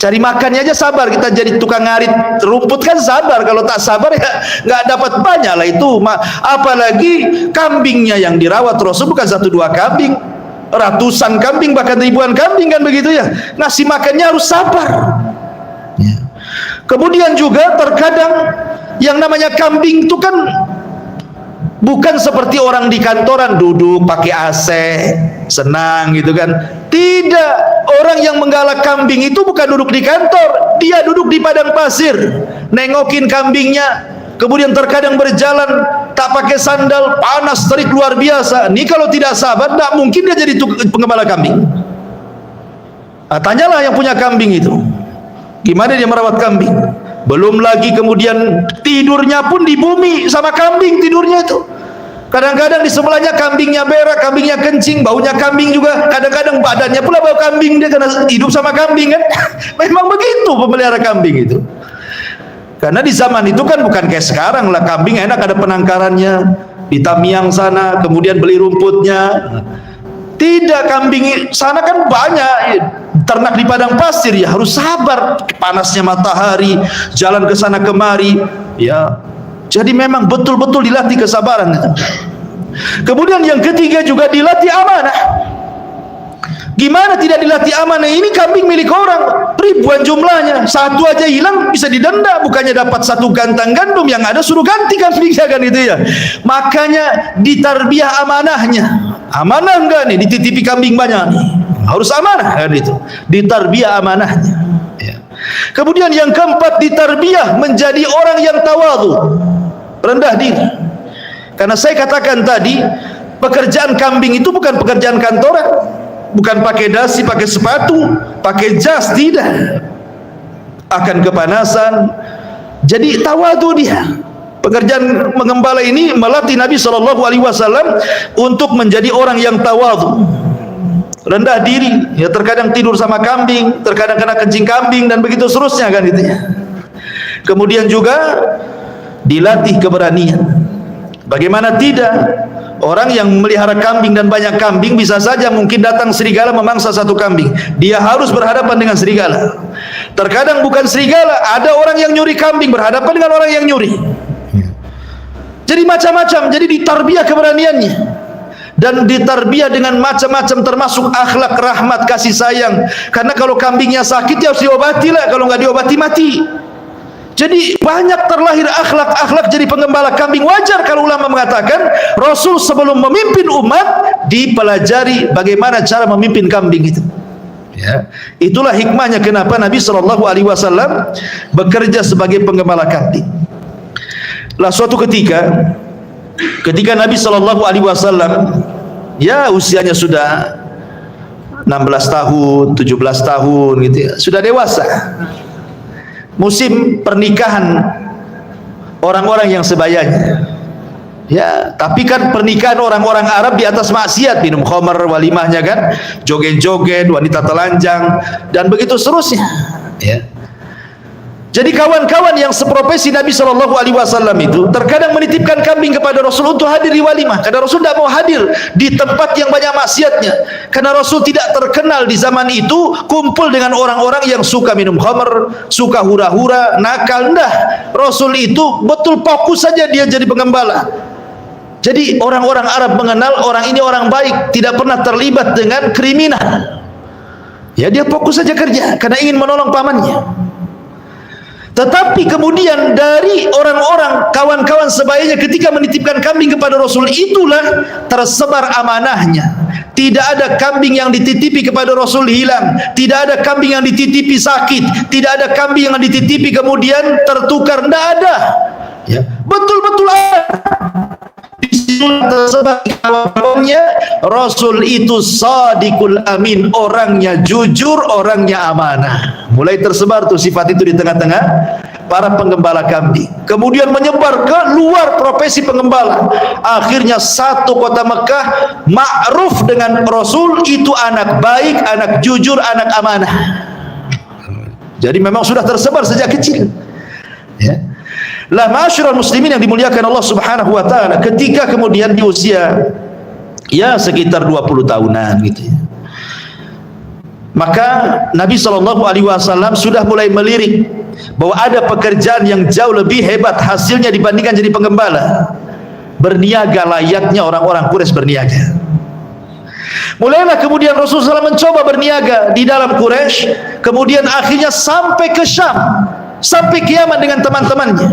Cari makannya aja sabar. Kita jadi tukang ngarit rumput kan sabar. Kalau tak sabar ya nggak dapat banyak lah itu. Apalagi kambingnya yang dirawat Rasul bukan 1-2 kambing, ratusan kambing, bahkan ribuan kambing, kan begitu ya. Ngasih makannya harus sabar ya. Kemudian juga terkadang yang namanya kambing itu kan bukan seperti orang di kantoran duduk pakai AC senang gitu kan. Tidak, orang yang menggalak kambing itu bukan duduk di kantor, dia duduk di padang pasir nengokin kambingnya. Kemudian terkadang berjalan tak pakai sandal, panas terik luar biasa. Ini kalau tidak sabar, tak mungkin dia jadi penggembala kambing. Nah, tanyalah yang punya kambing itu, gimana dia merawat kambing. Belum lagi kemudian tidurnya pun di bumi sama kambing tidurnya itu. Kadang-kadang di sebelahnya kambingnya berak, kambingnya kencing, baunya kambing juga. Kadang-kadang badannya pula bau kambing, dia karena hidup sama kambing kan. Memang begitu pemelihara kambing itu. Karena di zaman itu kan bukan kayak sekarang lah, kambing enak ada penangkarannya di Tamiang sana, kemudian beli rumputnya. Tidak, kambing sana kan banyak ternak di padang pasir, ya harus sabar panasnya matahari, jalan ke sana kemari ya. Jadi memang betul-betul dilatih kesabaran. Kemudian yang ketiga juga dilatih amanah. Gimana tidak dilatih amanah? Ini kambing milik orang, ribuan jumlahnya, satu aja hilang bisa didenda. Bukannya dapat 1 gantang gandum, yang ada suruh ganti kambingnya kan itu ya. Makanya ditarbiyah amanahnya. Amanah enggak nih, dititipi kambing banyak nih, harus amanah kan itu, ditarbiyah amanahnya ya. Kemudian yang keempat, ditarbiyah menjadi orang yang tawadhu, rendah diri. Karena saya katakan tadi, pekerjaan kambing itu bukan pekerjaan kantoran, bukan pakai dasi, pakai sepatu, pakai jas, tidak, akan kepanasan. Jadi tawadhu dia. Pekerjaan mengembala ini melatih Nabi SAW untuk menjadi orang yang tawadhu, rendah diri ya. Terkadang tidur sama kambing, terkadang kena kencing kambing, dan begitu seterusnya kan itu ya. Kemudian juga dilatih keberanian. Bagaimana tidak, orang yang memelihara kambing dan banyak kambing, bisa saja mungkin datang serigala memangsa 1 kambing, dia harus berhadapan dengan serigala. Terkadang bukan serigala, ada orang yang nyuri kambing, berhadapan dengan orang yang nyuri. Jadi macam-macam, jadi ditarbiyah keberaniannya dan ditarbiyah dengan macam-macam, termasuk akhlak, rahmat, kasih sayang. Karena kalau kambingnya sakit ya harus diobati lah, kalau nggak diobati mati. Jadi banyak terlahir akhlak-akhlak jadi penggembala kambing. Wajar kalau ulama mengatakan Rasul sebelum memimpin umat dipelajari bagaimana cara memimpin kambing itu. Ya, itulah hikmahnya kenapa Nabi SAW bekerja sebagai penggembala kambing. Lah suatu ketika Nabi SAW ya usianya sudah 16 tahun, 17 tahun gitu ya, sudah dewasa, musim pernikahan orang-orang yang sebayanya ya. Tapi kan pernikahan orang-orang Arab di atas maksiat, minum khamar, walimahnya kan, joget-joget, wanita telanjang, dan begitu seterusnya ya. Jadi kawan-kawan yang seprofesi Nabi SAW itu terkadang menitipkan kambing kepada Rasul untuk hadir di walimah, karena Rasul tidak mau hadir di tempat yang banyak maksiatnya. Karena Rasul tidak terkenal di zaman itu kumpul dengan orang-orang yang suka minum khamr, suka hura-hura, nakal. Nah, Rasul itu betul fokus saja dia jadi penggembala. Jadi orang-orang Arab mengenal orang ini orang baik, tidak pernah terlibat dengan kriminal. Ya, dia fokus saja kerja karena ingin menolong pamannya. Tetapi kemudian dari orang-orang kawan-kawan sebayanya ketika menitipkan kambing kepada Rasul, itulah tersebar amanahnya, Tidak ada kambing yang dititipi kepada Rasul hilang, tidak ada kambing yang dititipi sakit, tidak ada kambing yang dititipi kemudian tertukar, tidak ada. Ya, betul-betul ada. Di situ tersebar kawannya, Rasul itu sadiqul amin, orangnya jujur, orangnya amanah. Mulai tersebar tuh sifat itu di tengah-tengah para penggembala kambing. Kemudian menyebar ke luar profesi penggembala. Akhirnya satu kota Mekah ma'ruf dengan Rasul itu anak baik, anak jujur, anak amanah. Jadi memang sudah tersebar sejak kecil. Ya. Lah ma'asyiral muslimin yang dimuliakan Allah Subhanahu wa taala, ketika kemudian di usia ya sekitar 20 tahunan gitu ya, maka Nabi SAW sudah mulai melirik bahwa ada pekerjaan yang jauh lebih hebat hasilnya dibandingkan jadi penggembala. Berniaga layaknya orang-orang Quraisy berniaga. Mulailah kemudian Rasulullah SAW mencoba berniaga di dalam Quraisy, kemudian akhirnya sampai ke Syam, sampai ke Yaman dengan teman-temannya.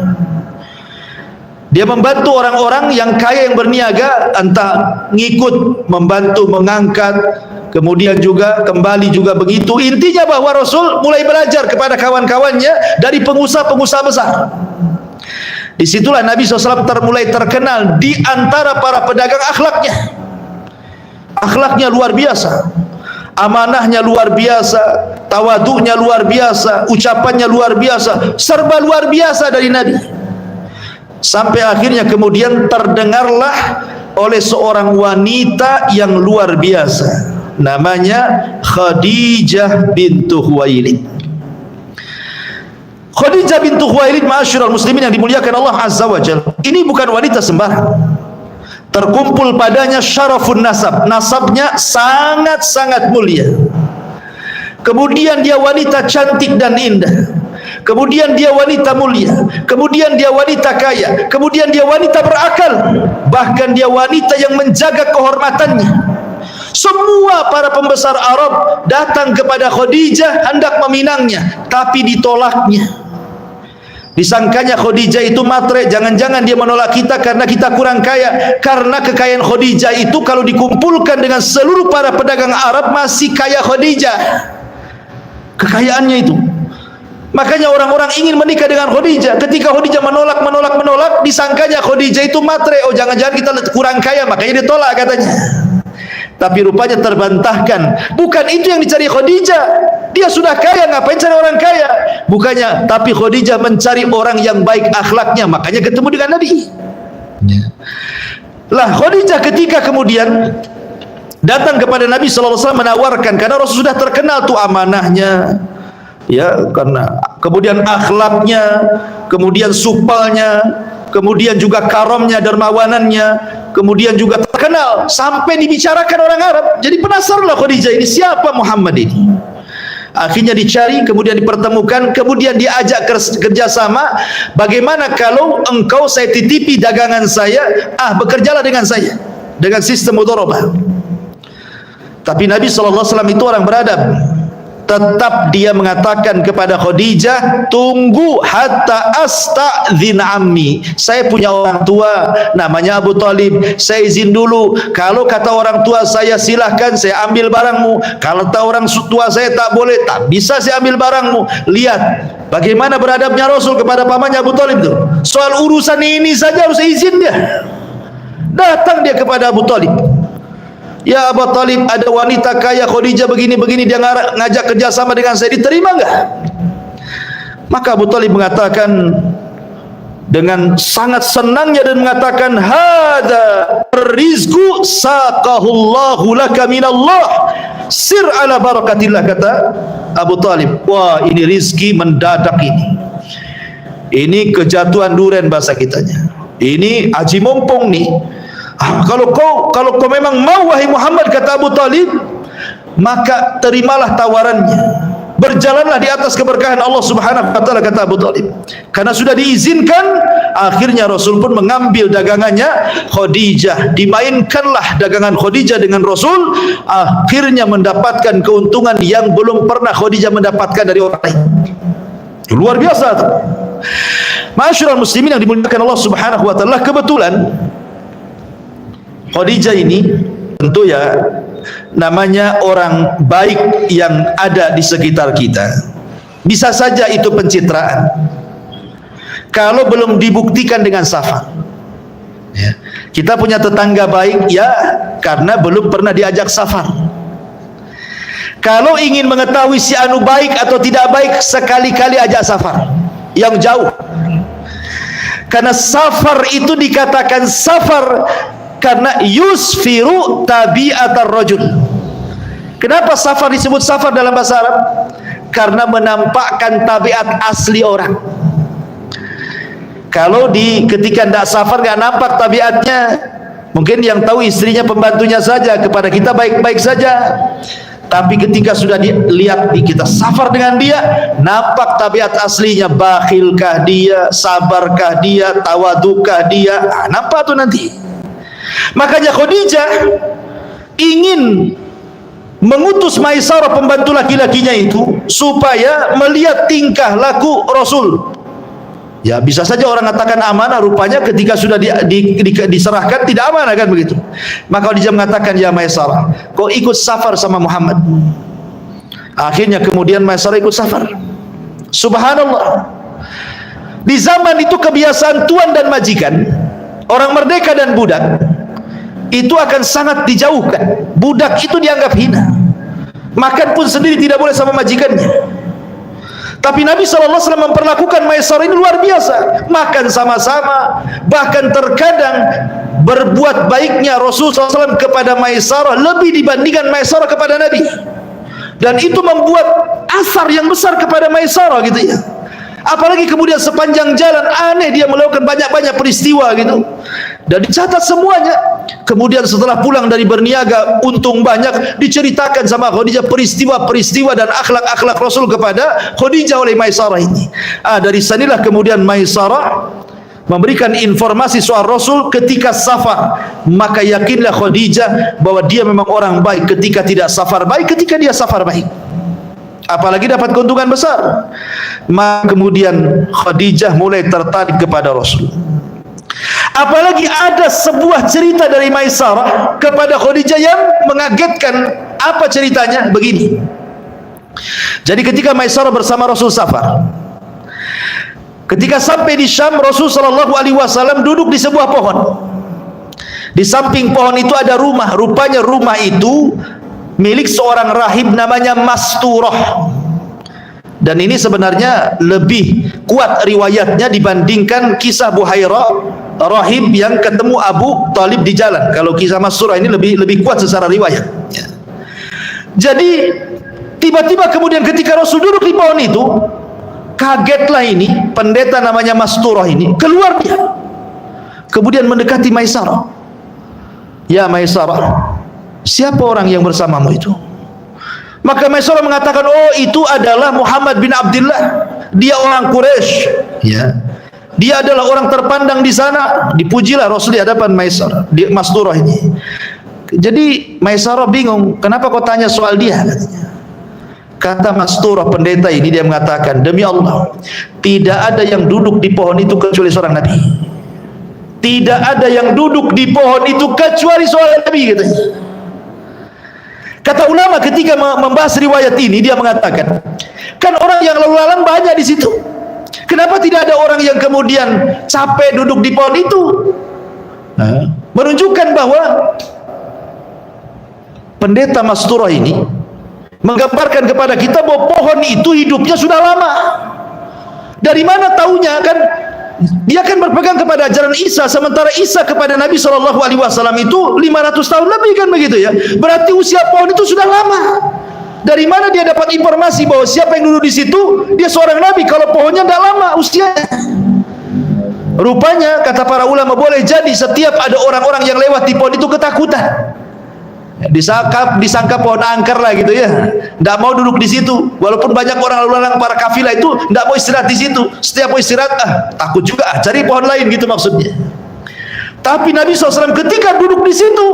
Dia membantu orang-orang yang kaya yang berniaga, entah ngikut membantu mengangkat, kemudian juga kembali juga begitu. Intinya bahwa Rasul mulai belajar kepada kawan-kawannya dari pengusaha-pengusaha besar. Disitulah Nabi SAW mulai terkenal di antara para pedagang akhlaknya. Akhlaknya luar biasa, amanahnya luar biasa, tawaduknya luar biasa, ucapannya luar biasa, serba luar biasa dari Nabi. Sampai akhirnya kemudian terdengarlah oleh seorang wanita yang luar biasa, namanya Khadijah bintu Khuwailid. Khadijah bintu Khuwailid, ma'asyiral muslimin yang dimuliakan Allah Azza wa Jalla, ini bukan wanita sembarang. Terkumpul padanya syarafun nasab, nasabnya sangat-sangat mulia. Kemudian dia wanita cantik dan indah. Kemudian dia wanita mulia, kemudian dia wanita kaya, kemudian dia wanita berakal, bahkan dia wanita yang menjaga kehormatannya. Semua para pembesar Arab datang kepada Khadijah hendak meminangnya, tapi ditolaknya. Disangkanya Khadijah itu matre, jangan-jangan dia menolak kita karena kita kurang kaya. Karena kekayaan Khadijah itu kalau dikumpulkan dengan seluruh para pedagang Arab masih kaya Khadijah kekayaannya itu. Makanya orang-orang ingin menikah dengan Khadijah. Ketika Khadijah menolak, disangkanya Khadijah itu matre. Oh, jangan-jangan kita kurang kaya, makanya ditolak katanya. Tapi rupanya terbantahkan. Bukan itu yang dicari Khadijah. Dia sudah kaya, ngapain cari orang kaya? Bukannya, tapi Khadijah mencari orang yang baik akhlaknya, makanya ketemu dengan Nabi. Lah Khadijah ketika kemudian datang kepada Nabi SAW menawarkan, karena Rasul sudah terkenal tuh amanahnya, ya, karena kemudian akhlaknya, kemudian supalnya, kemudian juga karamnya, dermawanannya, kemudian juga terkenal sampai dibicarakan orang Arab. Jadi penasaranlah Khadijah, ini siapa Muhammad ini? Akhirnya dicari, kemudian dipertemukan, kemudian diajak kerjasama. Bagaimana kalau engkau saya titipi dagangan saya, bekerjalah dengan saya dengan sistem mudharabah. Tapi Nabi SAW itu orang beradab. Tetap dia mengatakan kepada Khadijah, tunggu hatta asta'dzin ammi. Saya punya orang tua namanya Abu Talib, saya izin dulu. Kalau kata orang tua saya silahkan saya ambil barangmu, kalau kata orang tua saya tak boleh, tak bisa saya ambil barangmu. Lihat bagaimana beradabnya Rasul kepada pamannya Abu Talib itu. Soal urusan ini saja harus izin dia. Datang dia kepada Abu Talib, ya Abu Talib, ada wanita kaya Khadijah begini-begini, dia ngajak kerjasama dengan saya, diterima enggak? Maka Abu Talib mengatakan dengan sangat senangnya dan mengatakan, hada rizqu saqahullahu laka minallah, sir ala barakatillah, kata Abu Talib. Wah, ini rizki mendadak ini kejatuhan duren bahasa kitanya, ini aji mumpung nih. Kalau kau memang mau wahai Muhammad, kata Abu Talib, maka terimalah tawarannya, berjalanlah di atas keberkahan Allah Subhanahu wa taala, kata Abu Talib. Karena sudah diizinkan, akhirnya Rasul pun mengambil dagangannya Khadijah, dimainkanlah dagangan Khadijah dengan Rasul, akhirnya mendapatkan keuntungan yang belum pernah Khadijah mendapatkan dari orang lain. Luar biasa tuh. Ma'asyiral muslimin yang dimuliakan Allah Subhanahu wa taala, kebetulan Khadijah ini tentu ya namanya orang baik yang ada di sekitar kita. Bisa saja itu pencitraan kalau belum dibuktikan dengan safar. Ya. Kita punya tetangga baik ya karena belum pernah diajak safar. Kalau ingin mengetahui si anu baik atau tidak baik, sekali-kali ajak safar yang jauh. Karena safar itu dikatakan safar karena yusfiru tabi'atar rajul. Kenapa safar disebut safar dalam bahasa Arab? Karena menampakkan tabiat asli orang. Kalau ketika tidak safar nggak nampak tabiatnya, mungkin yang tahu istrinya, pembantunya saja, kepada kita baik-baik saja. Tapi ketika sudah dilihat kita safar dengan dia, nampak tabiat aslinya. Bakhilkah dia, sabarkah dia, tawadukah dia, nampak tuh nanti. Makanya Khadijah ingin mengutus Maisarah, pembantu laki-lakinya itu, supaya melihat tingkah laku Rasul. Ya bisa saja orang katakan amanah, rupanya ketika sudah diserahkan tidak amanah, kan begitu. Maka dia mengatakan, ya Maisarah, kau ikut safar sama Muhammad. Akhirnya kemudian Maisarah ikut safar. Subhanallah, di zaman itu kebiasaan tuan dan majikan, orang merdeka dan budak, itu akan sangat dijauhkan. Budak itu dianggap hina, makan pun sendiri tidak boleh sama majikannya. Tapi Nabi SAW memperlakukan Maisarah ini luar biasa. Makan sama-sama, bahkan terkadang berbuat baiknya Rasulullah SAW kepada Maisarah lebih dibandingkan Maisarah kepada Nabi. Dan itu membuat asar yang besar kepada Maisarah gitu ya. Apalagi kemudian sepanjang jalan aneh dia melakukan banyak-banyak peristiwa gitu, dan dicatat semuanya. Kemudian setelah pulang dari berniaga untung banyak, diceritakan sama Khadijah peristiwa-peristiwa dan akhlak-akhlak Rasul kepada Khadijah oleh Maisarah ini. Dari sanilah kemudian Maisarah memberikan informasi soal Rasul ketika safar. Maka yakinlah Khadijah bahwa dia memang orang baik ketika tidak safar, baik ketika dia safar baik. Apalagi dapat keuntungan besar. Maka kemudian Khadijah mulai tertarik kepada Rasul. Apalagi ada sebuah cerita dari Maisarah kepada Khadijah yang mengagetkan. Apa ceritanya? Begini. Jadi ketika Maisarah bersama Rasul safar, ketika sampai di Syam, Rasul SAW duduk di sebuah pohon. Di samping pohon itu ada rumah. Rupanya rumah itu milik seorang rahib namanya Masturah. Dan ini sebenarnya lebih kuat riwayatnya dibandingkan kisah Buhairah, rahib yang ketemu Abu Talib di jalan. Kalau kisah Masturah ini lebih kuat secara riwayat. Jadi tiba-tiba kemudian ketika Rasul duduk di pohon itu, kagetlah ini pendeta namanya Masturah ini, keluar dia, kemudian mendekati Maisarah. Ya Maisarah, siapa orang yang bersamamu itu? Maka Maisarah mengatakan, oh itu adalah Muhammad bin Abdullah, dia orang Quraisy. Ya, dia adalah orang terpandang di sana. Dipujilah Rasul di hadapan Maisarah, di Masturah ini. Jadi Maisarah bingung, kenapa kau tanya soal dia? Kata Masturah pendeta ini, dia mengatakan, demi Allah, tidak ada yang duduk di pohon itu kecuali seorang Nabi. Tidak ada yang duduk di pohon itu kecuali seorang Nabi, katanya. Kata ulama ketika membahas riwayat ini, dia mengatakan, kan orang yang lalu lalang banyak di situ. Kenapa tidak ada orang yang kemudian capek duduk di pohon itu? Menunjukkan bahwa pendeta Masturah ini menggambarkan kepada kita bahwa pohon itu hidupnya sudah lama. Dari mana taunya? Kan dia kan berpegang kepada ajaran Isa, sementara Isa kepada Nabi SAW itu 500 tahun lebih, kan begitu ya. Berarti usia pohon itu sudah lama. Dari mana dia dapat informasi bahwa siapa yang duduk di situ dia seorang Nabi kalau pohonnya tidak lama usianya? Rupanya kata para ulama, boleh jadi setiap ada orang-orang yang lewat di pohon itu ketakutan. Disangka pohon angker lah gitu ya, tidak mau duduk di situ. Walaupun banyak orang lalu lalang para kafilah itu tidak mau istirahat di situ. Setiap mau istirahat, takut juga, cari pohon lain gitu maksudnya. Tapi Nabi SAW ketika duduk di situ,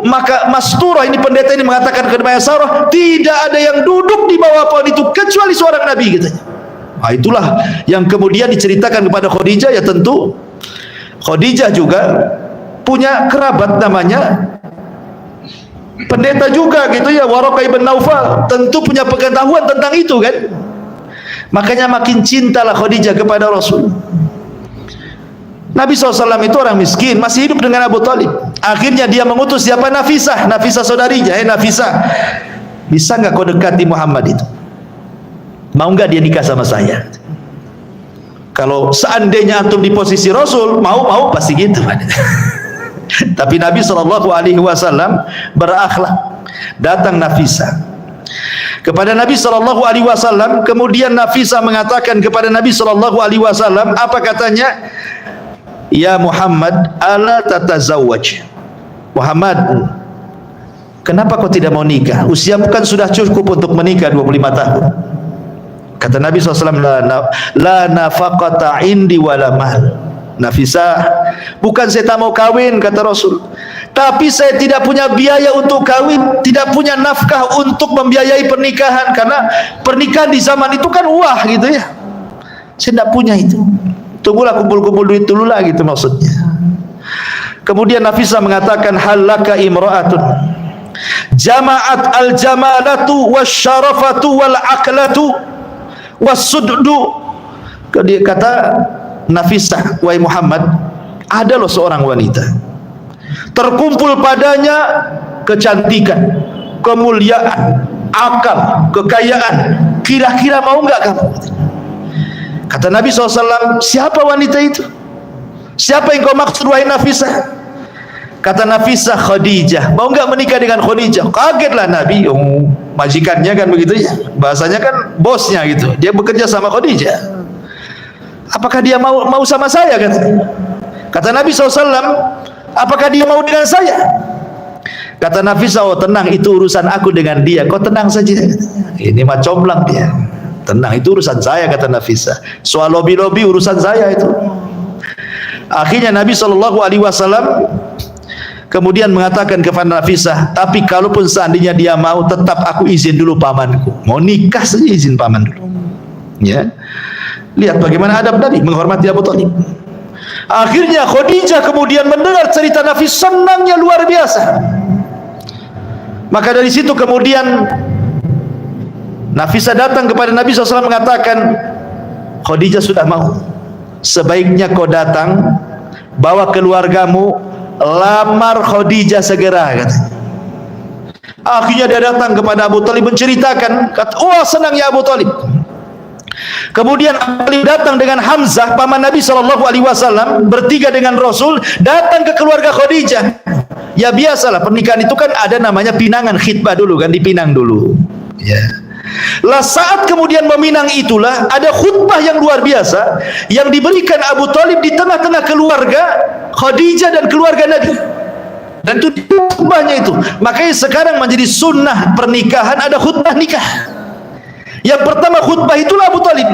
maka Masturah ini pendeta ini mengatakan kepada Maisarah, tidak ada yang duduk di bawah pohon itu kecuali seorang Nabi, katanya. Itulah yang kemudian diceritakan kepada Khadijah. Ya tentu Khadijah juga punya kerabat namanya pendeta juga gitu ya, Waraqah ibn Naufal, tentu punya pengetahuan tentang itu kan. Makanya makin cintalah Khadijah kepada Rasul. Nabi SAW itu orang miskin, masih hidup dengan Abu Talib. Akhirnya dia mengutus siapa? Nafisah, Nafisah saudarinya. Nafisah, bisa nggak kau dekati Muhammad itu? Mau nggak dia nikah sama saya? Kalau seandainya antum di posisi Rasul, mau pasti gitu. Tapi Nabi SAW berakhlak. Datang Nafisah kepada Nabi SAW, kemudian Nafisah mengatakan kepada Nabi SAW, apa katanya? Ya Muhammad, ala tatazawwaj. Muhammad, kenapa kau tidak mau nikah? Usiamu kan sudah cukup untuk menikah, 25 tahun. Kata Nabi SAW, la nafaqata indi wala mal. Nafisah, bukan saya tak mau kawin, kata Rasul, tapi saya tidak punya biaya untuk kawin, tidak punya nafkah untuk membiayai pernikahan, karena pernikahan di zaman itu kan wah gitu ya. Saya tidak punya itu. Tunggulah kumpul-kumpul duit dulu lah gitu maksudnya. Kemudian Nafisah mengatakan, halaka imra'atun jama'at al-jamalatu wasyarafatu wal aqlatu wasuddu. Kata Nafisah, wahai Muhammad, ada loh seorang wanita terkumpul padanya kecantikan, kemuliaan, akal, kekayaan. Kira-kira mau enggak kamu? Kata Nabi SAW, siapa wanita itu? Siapa yang kau maksud wahai Nafisah? Kata Nafisah, Khadijah. Mau enggak menikah dengan Khadijah? Kagetlah Nabi, majikannya kan begitu ya, bahasanya kan bosnya gitu, dia bekerja sama Khadijah. Apakah dia mau sama saya? Kata Nabi SAW, apakah dia mau dengan saya? Kata Nafisah, oh tenang, itu urusan aku dengan dia, kau tenang saja. Ini mah comblang dia. Tenang, itu urusan saya, kata Nafisah. Soal lobi-lobi urusan saya itu. Akhirnya Nabi SAW kemudian mengatakan kepada Nafisah, tapi kalaupun seandainya dia mau, tetap aku izin dulu pamanku. Mau nikah saja izin paman dulu. Ya, lihat bagaimana adab Nabi menghormati Abu Talib. Akhirnya Khadijah kemudian mendengar cerita Nafisah, senangnya luar biasa. Maka dari situ kemudian Nafisah datang kepada Nabi SAW mengatakan, Khadijah sudah mau, sebaiknya kau datang, bawa keluargamu, lamar Khadijah segera, kata. Akhirnya dia datang kepada Abu Talib menceritakan, kata, wah senangnya Abu Talib. Kemudian Abu Talib datang dengan Hamzah, paman Nabi SAW, bertiga dengan Rasul, datang ke keluarga Khadijah. Ya biasalah, pernikahan itu kan ada namanya pinangan, khitbah dulu kan, dipinang dulu. Ya. Lah saat kemudian meminang itulah ada khutbah yang luar biasa yang diberikan Abu Talib di tengah-tengah keluarga Khadijah dan keluarga Nabi. Dan itu khutbahnya itu. Makanya sekarang menjadi sunnah pernikahan ada khutbah nikah. Yang pertama khutbah itulah Abu Talib.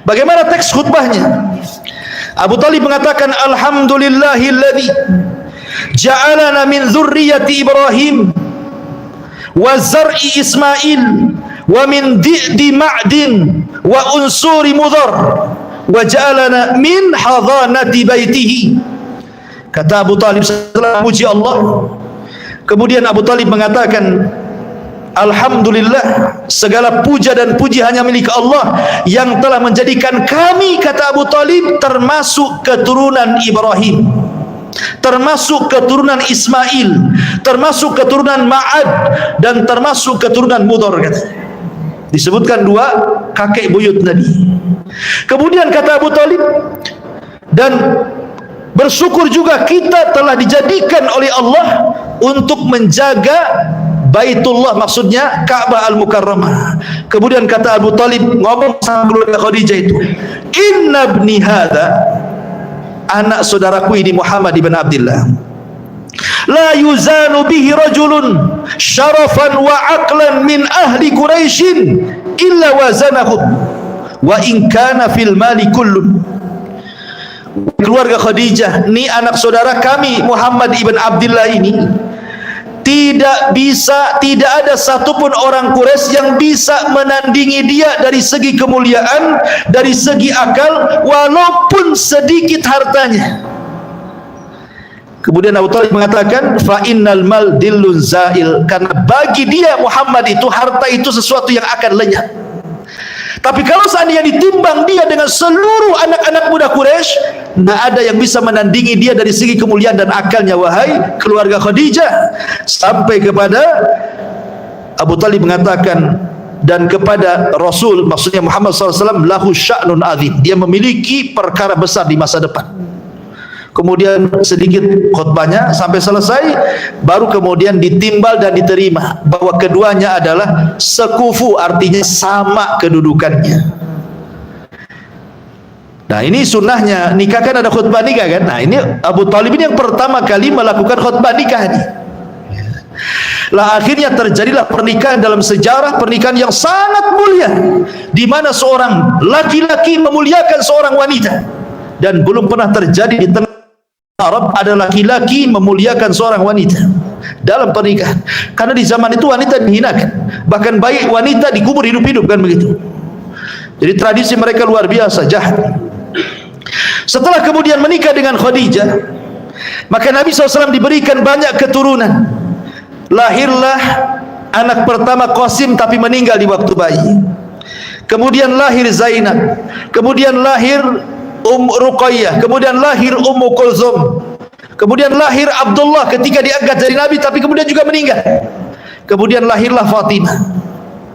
Bagaimana teks khutbahnya? Abu Talib mengatakan, alhamdulillahilladzi ja'alana min dzurriyyati Ibrahim wa zar'i Ismail wa min di'di ma'din wa unsuri mudhar wa ja'alana min hadhanati baitihi. Kata Abu Talib setelah memuji Allah, kemudian Abu Talib mengatakan, alhamdulillah, segala puja dan puji hanya milik Allah yang telah menjadikan kami, kata Abu Talib, termasuk keturunan Ibrahim, termasuk keturunan Ismail, termasuk keturunan Ma'ad, dan termasuk keturunan Mudhar. Disebutkan dua kakek buyut Nabi. Kemudian kata Abu Talib, dan bersyukur juga kita telah dijadikan oleh Allah untuk menjaga Baitullah, maksudnya Ka'bah Al-Mukarramah. Kemudian kata Abu Talib ngomong sama keluarga Khadijah itu, inna ibni hadha, anak saudaraku ini Muhammad ibn Abdullah, la yuzanu bihi rajulun syarafan wa aqlan min ahli Quraisyin illa wazanahu wa in kana fil mali kullun. Keluarga Khadijah, ini anak saudara kami Muhammad ibn Abdullah ini, tidak ada satupun orang Quraisy yang bisa menandingi dia dari segi kemuliaan, dari segi akal, walaupun sedikit hartanya. Kemudian Abu Thalib mengatakan, fa innal mal dillun zail, karena bagi dia Muhammad itu harta itu sesuatu yang akan lenyap. Tapi kalau seandainya ditimbang dia dengan seluruh anak-anak muda Quraisy, tidak ada yang bisa menandingi dia dari segi kemuliaan dan akalnya, wahai keluarga Khadijah. Sampai kepada Abu Thalib mengatakan, dan kepada Rasul, maksudnya Muhammad SAW, lahu sya'nun azim, dia memiliki perkara besar di masa depan. Kemudian sedikit khutbahnya sampai selesai, baru kemudian ditimbal dan diterima bahwa keduanya adalah sekufu, artinya sama kedudukannya. Nah, ini sunnahnya nikah kan ada khutbah nikah kan. Nah, ini Abu Thalib ini yang pertama kali melakukan khutbah nikah ini. Lah akhirnya terjadilah pernikahan dalam sejarah, pernikahan yang sangat mulia, di mana seorang laki-laki memuliakan seorang wanita, dan belum pernah terjadi di tengah Arab ada laki-laki memuliakan seorang wanita dalam pernikahan. Karena di zaman itu wanita dihinakan, bahkan baik wanita dikubur hidup-hidup, kan begitu. Jadi tradisi mereka luar biasa jahat. Setelah kemudian menikah dengan Khadijah, maka Nabi SAW diberikan banyak keturunan. Lahirlah anak pertama Qasim, tapi meninggal di waktu bayi. Kemudian lahir Zainab, kemudian lahir Ruqayyah, kemudian lahir Ummu Kulthum, kemudian lahir Abdullah ketika diangkat dari Nabi, tapi kemudian juga meninggal. Kemudian lahirlah Fatimah.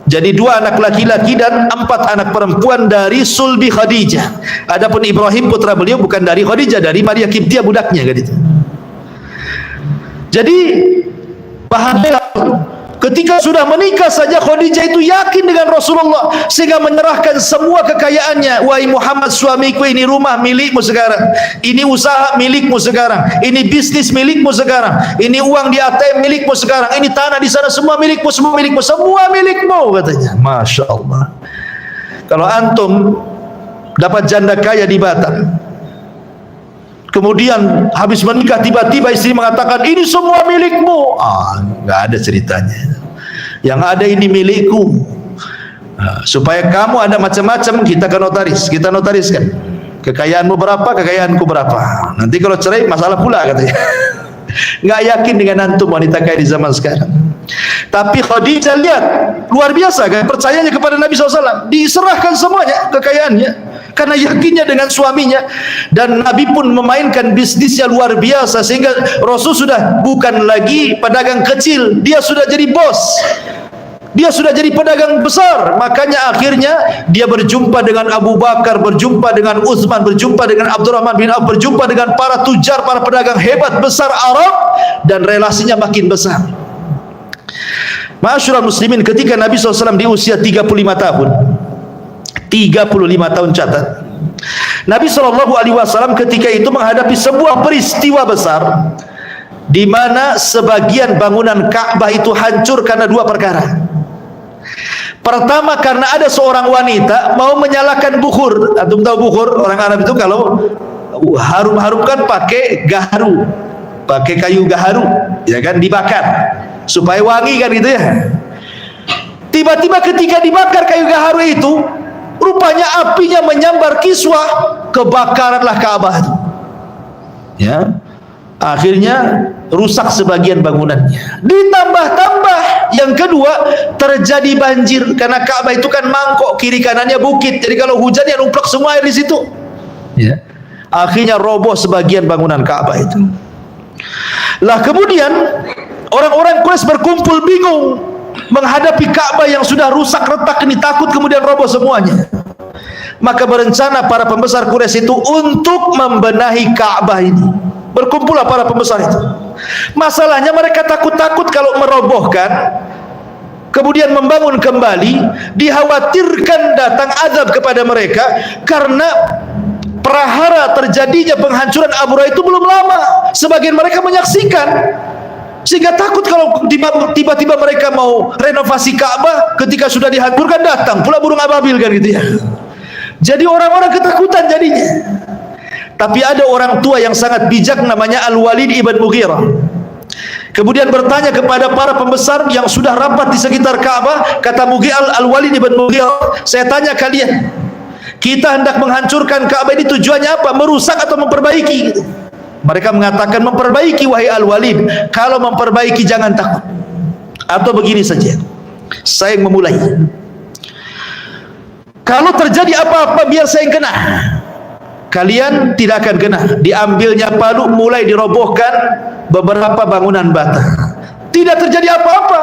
Jadi 2 anak laki-laki dan 4 anak perempuan dari sulbi Khadijah. Adapun Ibrahim putra beliau bukan dari Khadijah, dari Maria Qibtiyah budaknya kan itu. Jadi bahagia ketika sudah menikah saja Khadijah itu yakin dengan Rasulullah, sehingga menyerahkan semua kekayaannya. Wahai Muhammad suamiku, ini rumah milikmu sekarang, ini usaha milikmu sekarang, ini bisnis milikmu sekarang, ini uang di ATM milikmu sekarang, ini tanah di sana semua milikmu, semua milikmu, semua milikmu, katanya. Masya Allah. Kalau antum dapat janda kaya di Batam, kemudian habis menikah tiba-tiba istri mengatakan ini semua milikmu, nggak ada ceritanya. Yang ada ini milikku. Supaya kamu ada macam-macam, kita ke notaris, kita notariskan. Kekayaanmu berapa, kekayaanku berapa. Nanti kalau cerai masalah pula, katanya. Nggak yakin dengan antum wanita kaya di zaman sekarang. Tapi Khadijah lihat luar biasa kan, percayanya kepada Nabi SAW, diserahkan semuanya kekayaannya karena yakinnya dengan suaminya. Dan Nabi pun memainkan bisnisnya luar biasa, sehingga Rasul sudah bukan lagi pedagang kecil, dia sudah jadi bos, dia sudah jadi pedagang besar. Makanya akhirnya dia berjumpa dengan Abu Bakar, berjumpa dengan Utsman, berjumpa dengan Abdurrahman bin Auf, berjumpa dengan para tujar, para pedagang hebat besar Arab, dan relasinya makin besar. Ma'asyiral muslimin, ketika Nabi SAW di usia 35 tahun, 35 tahun catat, Nabi SAW ketika itu menghadapi sebuah peristiwa besar, di mana sebagian bangunan Ka'bah itu hancur karena 2 perkara. Pertama, karena ada seorang wanita mau menyalakan bukhur. Antum tahu bukhur? Orang Arab itu kalau harum-harumkan pakai gaharu, pakai kayu gaharu, ya kan, dibakar supaya wangi kan gitu ya. Tiba-tiba ketika dibakar kayu gaharu itu, rupanya apinya menyambar kiswah, kebakaranlah Ka'bah itu. Ya, akhirnya rusak sebagian bangunannya. Ditambah-tambah yang kedua, terjadi banjir karena Ka'bah itu kan mangkok, kiri kanannya bukit. Jadi kalau hujan ya numplak semua air di situ. Ya. Akhirnya roboh sebagian bangunan Ka'bah itu. Lah kemudian orang-orang Quraisy berkumpul bingung menghadapi Ka'bah yang sudah rusak retak ini, takut kemudian roboh semuanya. Maka berencana para pembesar Quraisy itu untuk membenahi Ka'bah ini. Berkumpullah para pembesar itu. Masalahnya mereka takut-takut kalau merobohkan kemudian membangun kembali, dikhawatirkan datang azab kepada mereka, karena prahara terjadinya penghancuran Amurah itu belum lama. Sebagian mereka menyaksikan, sehingga takut kalau tiba-tiba mereka mau renovasi Ka'bah, ketika sudah dihancurkan datang pula burung ababil kan gitu ya. Jadi orang-orang ketakutan jadinya. Tapi ada orang tua yang sangat bijak namanya Al-Walid ibn Mughirah. Kemudian bertanya kepada para pembesar yang sudah rapat di sekitar Ka'bah. Kata Al-Walid ibn Mughirah, saya tanya kalian, kita hendak menghancurkan Ka'bah ini tujuannya apa? Merusak atau memperbaiki? Mereka mengatakan memperbaiki wahai Al-Walid. Kalau memperbaiki jangan takut. Atau begini saja, saya yang memulai. Kalau terjadi apa-apa biar saya yang kena. Kalian tidak akan kena. Diambilnya palu, mulai dirobohkan beberapa bangunan bata. Tidak terjadi apa-apa.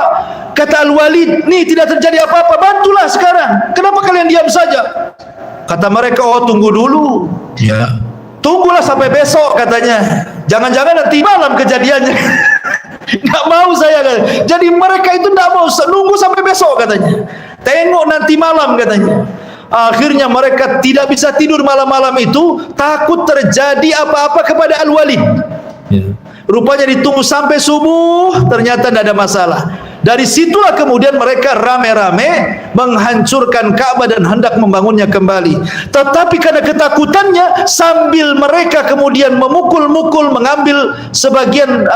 Kata Al-Walid, nih tidak terjadi apa-apa, bantulah sekarang. Kenapa kalian diam saja? Kata mereka, oh tunggu dulu. Ya. Tunggulah sampai besok katanya. Jangan-jangan nanti malam kejadiannya. Nggak mau saya katanya. Jadi mereka itu nggak mau, nunggu sampai besok katanya. Tengok nanti malam katanya. Akhirnya mereka tidak bisa tidur malam-malam itu, takut terjadi apa-apa kepada Al-Walid. Rupanya ditunggu sampai subuh, ternyata tidak ada masalah. Dari situlah kemudian mereka rame-rame menghancurkan Ka'bah dan hendak membangunnya kembali. Tetapi karena ketakutannya, sambil mereka kemudian memukul-mukul, mengambil sebagian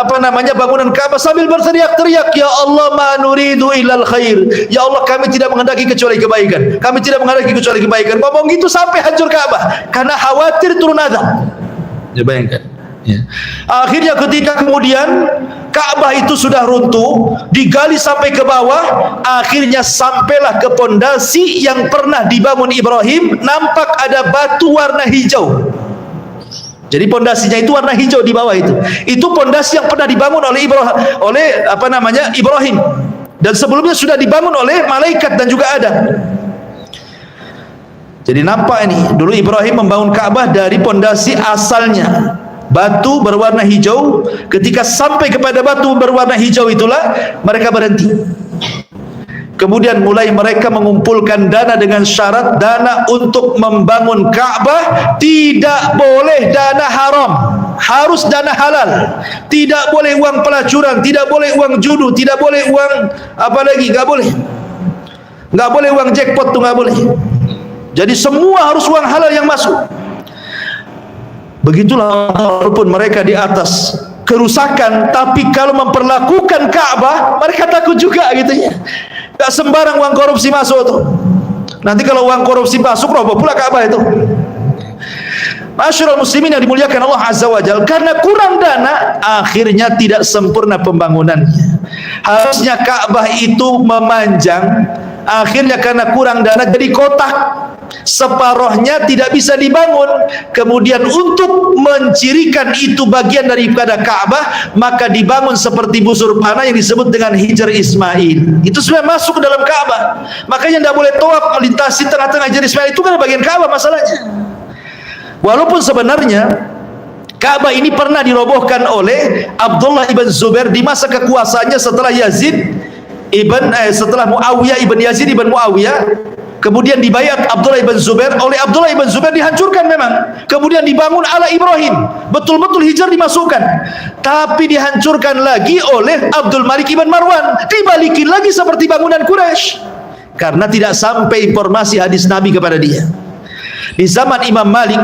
bangunan Ka'bah sambil berteriak-teriak, ya Allah ma nuridu illal khair. Ya Allah, kami tidak menghendaki kecuali kebaikan. Kami tidak menghendaki kecuali kebaikan. Ngomong gitu sampai hancur Ka'bah karena khawatir turun azab. Ya, bayangkan. Ya. Akhirnya ketika kemudian Ka'bah itu sudah runtuh, digali sampai ke bawah, akhirnya sampailah ke pondasi yang pernah dibangun Ibrahim, nampak ada batu warna hijau. Jadi pondasinya itu warna hijau di bawah itu. Itu pondasi yang pernah dibangun oleh Ibrahim. Dan sebelumnya sudah dibangun oleh malaikat dan juga Adam. Jadi nampak ini, dulu Ibrahim membangun Ka'bah dari pondasi asalnya. Batu berwarna hijau. Ketika sampai kepada batu berwarna hijau itulah mereka berhenti. Kemudian mulai mereka mengumpulkan dana dengan syarat dana untuk membangun Ka'bah tidak boleh dana haram, harus dana halal. Tidak boleh uang pelacuran, tidak boleh uang judi, tidak boleh uang apa lagi, nggak boleh. Nggak boleh uang jackpot tuh, nggak boleh. Jadi semua harus uang halal yang masuk. Begitulah, walaupun mereka di atas kerusakan, tapi kalau memperlakukan Ka'bah mereka takut juga gitu ya. Gak sembarang uang korupsi masuk tuh. Nanti kalau uang korupsi masuk, roboh pula Ka'bah itu. Masyarul muslimin yang dimuliakan Allah Azza wa Jalla, karena kurang dana akhirnya tidak sempurna pembangunannya. Harusnya Ka'bah itu memanjang, akhirnya karena kurang dana jadi kotak. Separohnya tidak bisa dibangun. Kemudian untuk mencirikan itu bagian daripada Ka'bah, maka dibangun seperti busur panah yang disebut dengan Hijr Ismail. Itu sudah masuk ke dalam Ka'bah. Makanya tidak boleh tawaf melintasi tengah-tengah Hijr Ismail. Itu kan bagian Ka'bah masalahnya. Walaupun sebenarnya Ka'bah ini pernah dirobohkan oleh Abdullah ibn Zubair di masa kekuasaannya setelah setelah Muawiyah ibn Yazid ibn Muawiyah. Kemudian dibayat Abdullah ibn Zubair, oleh Abdullah ibn Zubair dihancurkan memang. Kemudian dibangun ala Ibrahim, betul-betul Hijr dimasukkan. Tapi dihancurkan lagi oleh Abdul Malik ibn Marwan, dibalikin lagi seperti bangunan Quraisy. Karena tidak sampai informasi hadis Nabi kepada dia. Di zaman Imam Malik,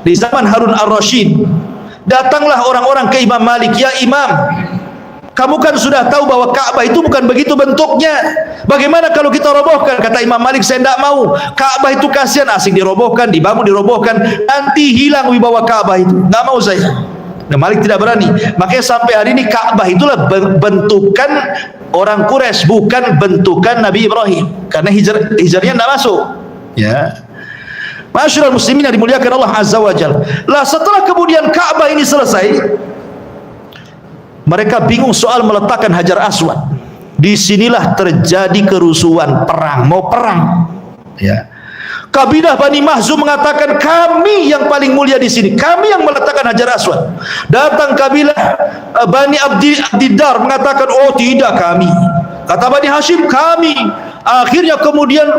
di zaman Harun ar-Rasyid, datanglah orang-orang ke Imam Malik, ya Imam, kamu kan sudah tahu bahwa Ka'bah itu bukan begitu bentuknya. Bagaimana kalau kita robohkan? Kata Imam Malik, saya tidak mau. Ka'bah itu kasihan, asing dirobohkan, dibangun, dirobohkan, nanti hilang wibawa Ka'bah itu. Tidak mau saya. Nah, Malik tidak berani. Makanya sampai hari ini Ka'bah itulah bentukan orang Quraisy, bukan bentukan Nabi Ibrahim. Karena hijrnya tidak masuk. Ya. Masyarul muslimin yang dimuliakan Allah Azza wa Jalla. Lah setelah kemudian Ka'bah ini selesai, mereka bingung soal meletakkan Hajar Aswad. Disinilah terjadi kerusuhan, perang, mau perang. Ya. Kabilah Bani Mahzum mengatakan, kami yang paling mulia di sini, kami yang meletakkan Hajar Aswad. Datang kabilah Bani Abdiddar mengatakan, oh tidak, kami. Kata Bani Hashim, kami. Akhirnya kemudian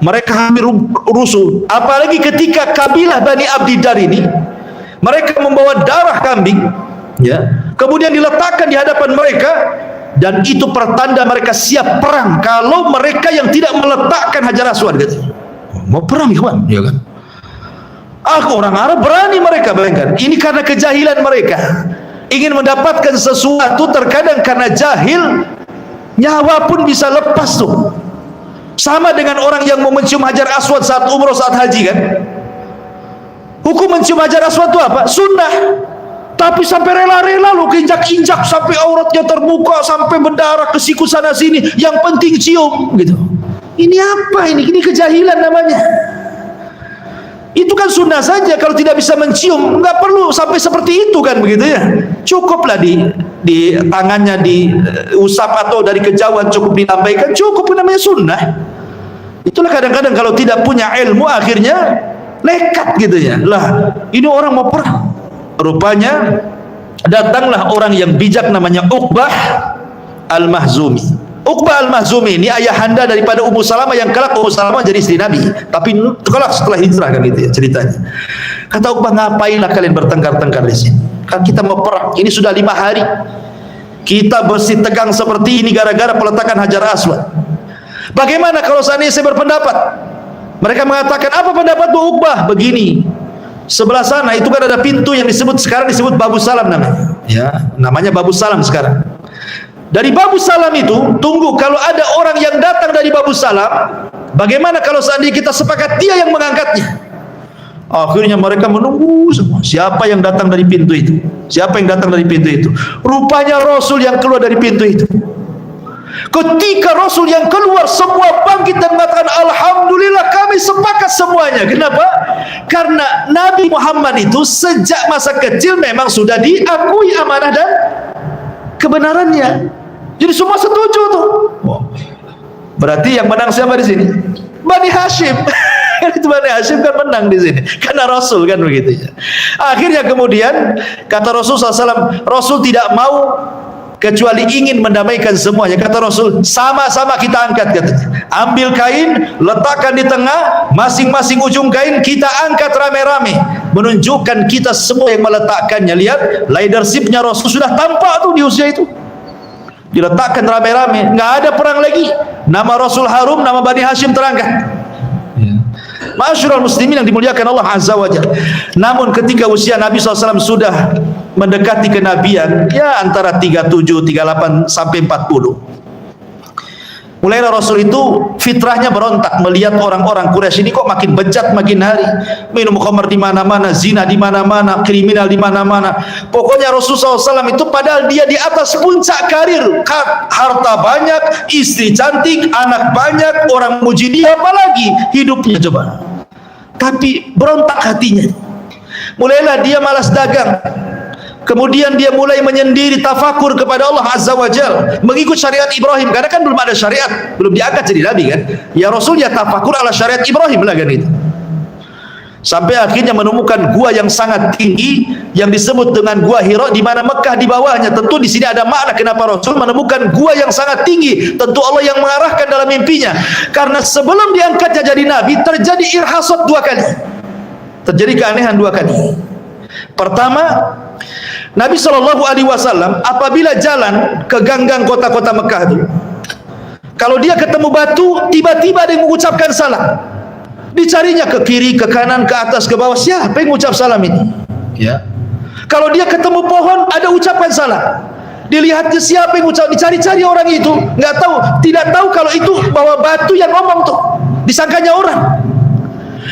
mereka hampir rusuh. Apalagi ketika kabilah Bani Abdiddar ini, mereka membawa darah kambing, ya, kemudian diletakkan di hadapan mereka, dan itu pertanda mereka siap perang. Kalau mereka yang tidak meletakkan Hajar Aswad, gitu, mau perang ikhwan, ya kan? Orang Arab berani mereka, bayangkan. Ini karena kejahilan mereka, ingin mendapatkan sesuatu, terkadang karena jahil, nyawa pun bisa lepas tuh. Sama dengan orang yang mau mencium Hajar Aswad saat umroh, saat haji kan. Hukum mencium Hajar Aswad itu apa? Sunnah. Tapi sampai rela-rela lo keinjak-injak sampai auratnya terbuka, sampai berdarah ke siku sana sini, yang penting cium gitu. Ini apa ini? Ini kejahilan namanya. Itu kan sunnah saja, kalau tidak bisa mencium nggak perlu sampai seperti itu kan, begitu ya. Cukuplah di tangannya diusap atau dari kejauhan cukup dilambaikan, cukup, namanya sunnah. Itulah kadang-kadang kalau tidak punya ilmu akhirnya nekat gitu ya. Lah, ini orang mau perang. Rupanya datanglah orang yang bijak namanya Uqbah Al-Mahzumi. Uqbah Al-Mahzumi ini ayahanda daripada Ummu Salamah, yang kelak Ummu Salamah jadi istri Nabi, tapi kelak setelah hijrah kan itu ya ceritanya. Kata Uqbah, ngapainlah kalian bertengkar-tengkar di sini? Kan kita mau perang, ini sudah 5 hari kita bersih tegang seperti ini gara-gara peletakan Hajar Aswad. Bagaimana kalau seandainya saya berpendapat? Mereka mengatakan, apa pendapatmu Uqbah? Begini, sebelah sana itu kan ada pintu yang sekarang disebut Babu Salam namanya. Ya, namanya Babu Salam sekarang. Dari Babu Salam itu, tunggu, kalau ada orang yang datang dari Babu Salam, bagaimana kalau seandainya kita sepakat dia yang mengangkatnya? Akhirnya mereka menunggu semua. Siapa yang datang dari pintu itu? Siapa yang datang dari pintu itu? Rupanya Rasul yang keluar dari pintu itu. Ketika Rasul yang keluar, semua bangkit dan mengatakan, Alhamdulillah kami sepakat semuanya. Kenapa? Karena Nabi Muhammad itu sejak masa kecil memang sudah diakui amanah dan kebenarannya. Jadi semua setuju tuh. Berarti yang menang siapa di sini? Bani Hashim. Itu Bani Hashim kan menang di sini karena Rasul kan begitu ya. Akhirnya kemudian kata Rasul SAW, Rasul tidak mau kecuali ingin mendamaikan semuanya. Kata Rasul, sama-sama kita angkat katanya. Ambil kain, letakkan di tengah, masing-masing ujung kain kita angkat rame-rame, menunjukkan kita semua yang meletakkannya. Lihat, leadershipnya Rasul sudah tampak tuh di usia itu. Diletakkan rame-rame, nggak ada perang lagi. Nama Rasul harum, nama Bani Hashim terangkat. Ma'asyiral muslimin yang dimuliakan Allah Azza wa Jalla. Namun ketika usia Nabi SAW sudah mendekati kenabian, ya antara 37, 38 sampai 40. Mulailah Rasul itu fitrahnya berontak melihat orang-orang Quraisy ini kok makin bejat makin hari, minum khamar di mana-mana, zina di mana-mana, kriminal di mana-mana. Pokoknya Rasulullah SAW itu padahal dia di atas puncak karir, harta banyak, istri cantik, anak banyak, orang muji dia, apalagi hidupnya coba. Tapi berontak hatinya. Mulailah dia malas dagang. Kemudian dia mulai menyendiri tafakur kepada Allah Azza wa Jal, mengikut syariat Ibrahim, karena kan belum ada syariat, belum diangkat jadi nabi kan. Ya Rasul ya tafakur ala syariat Ibrahim lah kan itu. Sampai akhirnya menemukan gua yang sangat tinggi yang disebut dengan gua Hira, di mana Mekah di bawahnya. Tentu di sini ada makna kenapa Rasul menemukan gua yang sangat tinggi. Tentu Allah yang mengarahkan dalam mimpinya. Karena sebelum diangkatnya jadi nabi terjadi irhasat 2 kali. Terjadi keanehan 2 kali. Pertama, Nabi SAW apabila jalan ke ganggang kota-kota Mekah itu, kalau dia ketemu batu, tiba-tiba ada yang mengucapkan salam. Dicarinya ke kiri, ke kanan, ke atas, ke bawah, siapa yang mengucap salam ini? Ya. Kalau dia ketemu pohon, ada ucapan salam. Dilihatnya siapa yang mengucap, dicari-cari orang itu, nggak tahu, tidak tahu kalau itu bahwa batu yang ngomong tuh, disangkanya orang.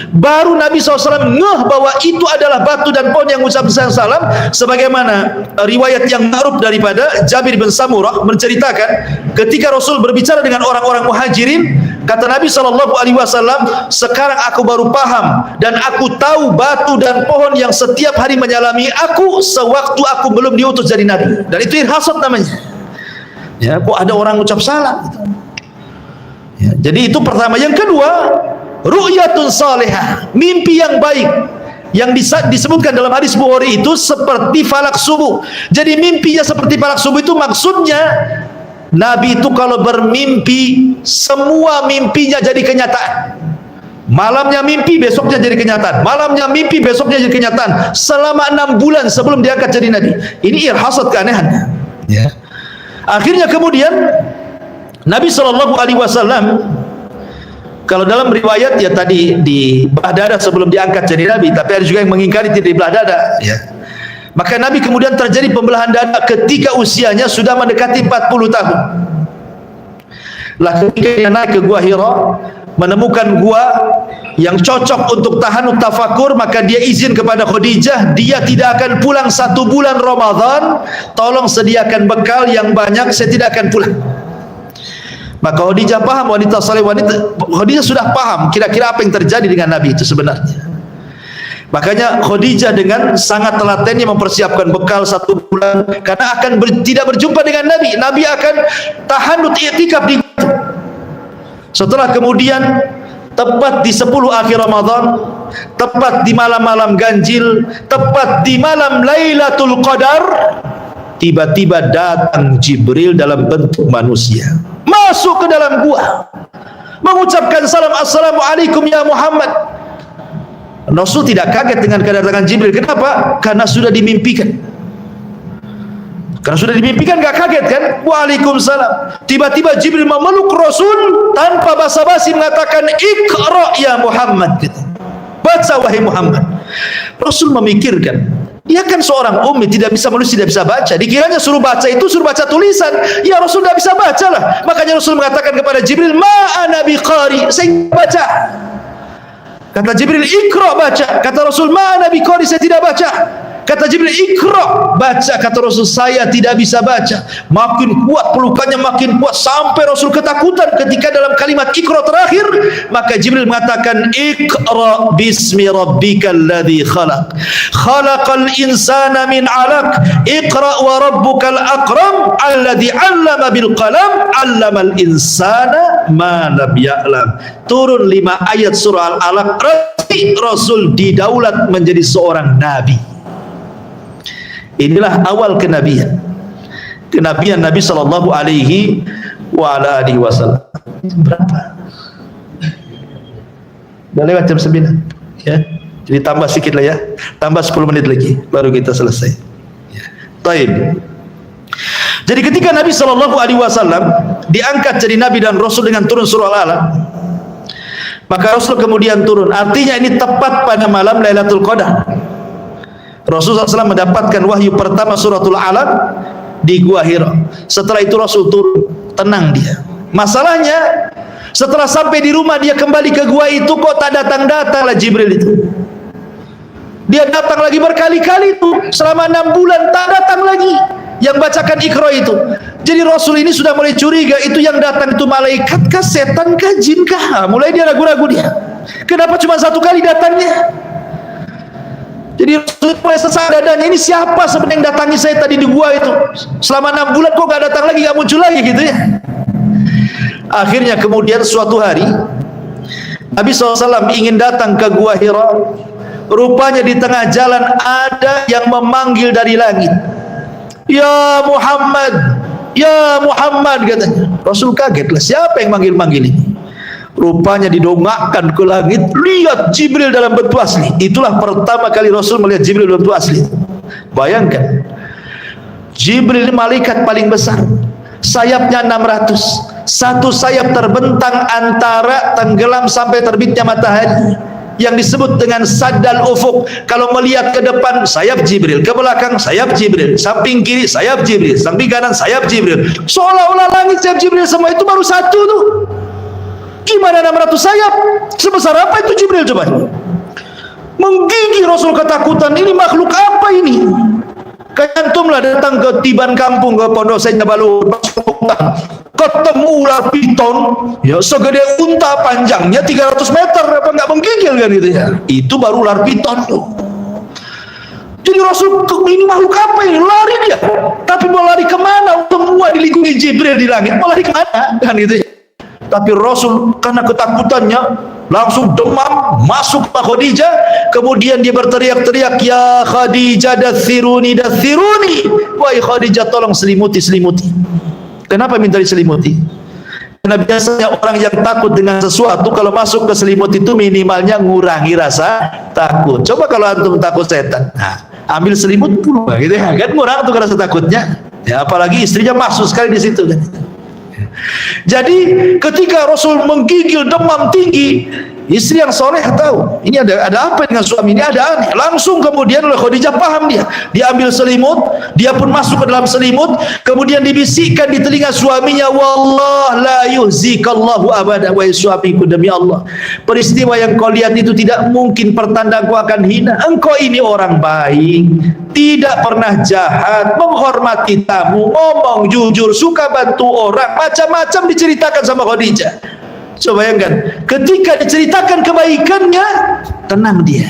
Baru Nabi SAW ngeh bahwa itu adalah batu dan pohon yang mengucapkan salam, sebagaimana riwayat yang ma'ruf daripada Jabir bin Samurah menceritakan ketika Rasul berbicara dengan orang-orang muhajirin, kata Nabi SAW, sekarang aku baru paham dan aku tahu batu dan pohon yang setiap hari menyalami aku sewaktu aku belum diutus jadi nabi. Dan itu irhasat namanya. Ya, kok ada orang mengucap salam gitu. Ya, jadi itu pertama. Yang kedua, ru'yatun salihah, mimpi yang baik, yang disebutkan dalam hadis Bukhari itu seperti falak subuh. Jadi mimpinya seperti falak subuh itu maksudnya Nabi itu kalau bermimpi, semua mimpinya jadi kenyataan. Malamnya mimpi, besoknya jadi kenyataan. Malamnya mimpi, besoknya jadi kenyataan. Selama 6 bulan sebelum diangkat jadi Nabi. Ini irhasat keanehan. Ya. Akhirnya kemudian Nabi SAW, kalau dalam riwayat ya tadi di belah dada sebelum diangkat jadi Nabi, tapi ada juga yang mengingkari tidak di belah dada. Ya. Maka Nabi kemudian terjadi pembelahan dada ketika usianya sudah mendekati 40 tahun. Lah ketika dia naik ke Gua Hira, menemukan gua yang cocok untuk tahanut tafakur, maka dia izin kepada Khadijah, dia tidak akan pulang 1 bulan Ramadan, tolong sediakan bekal yang banyak, saya tidak akan pulang. Maka Khadijah paham, Khadijah sudah paham kira-kira apa yang terjadi dengan Nabi itu sebenarnya. Makanya Khadijah dengan sangat telatennya mempersiapkan bekal 1 bulan, karena akan tidak berjumpa dengan Nabi. Nabi akan tahanut i'tikaf di situ. Setelah kemudian tepat di 10 akhir Ramadan, tepat di malam-malam ganjil, tepat di malam Lailatul Qadar, tiba-tiba datang Jibril dalam bentuk manusia, masuk ke dalam gua, mengucapkan salam, assalamualaikum ya Muhammad. Rasul tidak kaget dengan kedatangan Jibril. Kenapa? Karena sudah dimimpikan. Karena sudah dimimpikan, gak kaget kan? Waalaikumsalam. Tiba-tiba Jibril memeluk Rasul tanpa basa-basi mengatakan, Iqra ya Muhammad, gitu. Baca wahai Muhammad. Rasul memikirkan, dia kan seorang ummi, tidak bisa menulis, tidak bisa baca. Dikiranya suruh baca itu suruh baca tulisan. Ya Rasul tidak bisa baca lah. Makanya Rasul mengatakan kepada Jibril, ma ana biqari, saya baca. Kata Jibril, Iqra, baca. Kata Rasul, ma ana biqari, saya tidak baca. Kata Jibril, Iqra, baca. Kata Rasul, saya tidak bisa baca. Makin kuat pelukannya, makin kuat, sampai Rasul ketakutan ketika dalam kalimat Iqra terakhir. Maka Jibril mengatakan, Iqra bismi rabbikal ladzi khalaq, khalaqal insana min 'alaq, Iqra wa rabbukal akram, alladzi 'allama bil qalam, 'allamal insana ma lam ya'lam. Turun 5 ayat surah Al-Alaq. Rasul didaulat menjadi seorang nabi. Inilah awal kenabian Nabi sallallahu alaihi wa ala alihi wasallam. Berapa? Dah lewat jam 9 ya. Jadi tambah sedikit lah ya. Tambah 10 menit lagi baru kita selesai. Ya. Baik. Jadi ketika Nabi sallallahu alaihi wasallam diangkat jadi nabi dan rasul dengan turun surah Al-Alaq, maka Rasul kemudian turun. Artinya ini tepat pada malam Lailatul Qadar. Rasulullah SAW mendapatkan wahyu pertama suratul Alaq di Gua Hira. Setelah itu Rasul turun, tenang dia. Masalahnya setelah sampai di rumah, dia kembali ke gua itu, kok tak datang-datanglah Jibril itu. Dia datang lagi berkali-kali itu, selama 6 bulan tak datang lagi yang bacakan Iqra itu. Jadi Rasul ini sudah mulai curiga, itu yang datang itu malaikat kah, setan kah, jin kah? Mulai dia ragu-ragu dia. Kenapa cuma 1 kali datangnya? Jadi Rasul mulai sesak dadanya, ini siapa sebenarnya yang datangi saya tadi di gua itu? Selama 6 bulan kok gak datang lagi, gak muncul lagi gitu ya. Akhirnya kemudian suatu hari Nabi SAW ingin datang ke Gua Hira. Rupanya di tengah jalan ada yang memanggil dari langit, ya Muhammad, ya Muhammad, katanya. Rasul kaget lah, siapa yang manggil-manggil ini? Rupanya didongakkan ke langit, lihat Jibril dalam bentuk asli. Itulah pertama kali Rasul melihat Jibril dalam bentuk asli. Bayangkan, Jibril ini malaikat paling besar, sayapnya 600, satu sayap terbentang antara tenggelam sampai terbitnya matahari, yang disebut dengan saddal ufuk. Kalau melihat ke depan, sayap Jibril, ke belakang sayap Jibril, samping kiri sayap Jibril, samping kanan sayap Jibril. Seolah-olah langit sayap Jibril semua itu baru satu tuh. Gimana 600 sayap? Sebesar apa itu Jibril coba? Menggigil Rasul ketakutan, ini makhluk apa ini? Kantumlah datang ke Tiban kampung, ke Pondok Senya Balu, ketemu ular piton ya segede unta, panjangnya 300 meter, apa nggak menggigil kan gitu ya? Itu baru ular piton tuh. Jadi Rasul, ini makhluk apa ini? Lari dia, tapi mau lari kemana? Semua dilingkungi Jibril di langit, mau lari kemana kan gitu ya? Tapi Rasul karena ketakutannya langsung demam, masuk ke Khadijah. Kemudian dia berteriak-teriak, ya Khadijah dathiruni, dathiruni, wahai Khadijah tolong selimuti, selimuti. Kenapa minta diselimuti? Karena biasanya orang yang takut dengan sesuatu, kalau masuk ke selimut itu minimalnya ngurangi rasa takut. Coba kalau antum takut setan, nah, ambil selimut puluh gitu ya, kan ngurang tuh rasa takutnya ya, apalagi istrinya masuk sekali di situ kan. Jadi ketika Rasul menggigil demam tinggi, Istri yang soleh tahu ini ada apa dengan suami ini, ada aneh. Langsung kemudian oleh Khadijah paham dia ambil selimut, dia pun masuk ke dalam selimut, kemudian dibisikkan di telinga suaminya, wallah la yuhzikallahu abada, wahai suamiku, demi Allah, peristiwa yang kau lihat itu tidak mungkin pertanda kau akan hina. Engkau ini orang baik, tidak pernah jahat, menghormati tamu, ngomong jujur, suka bantu orang, macam-macam diceritakan sama Khadijah. Coba bayangkan, ketika diceritakan kebaikannya, tenang dia.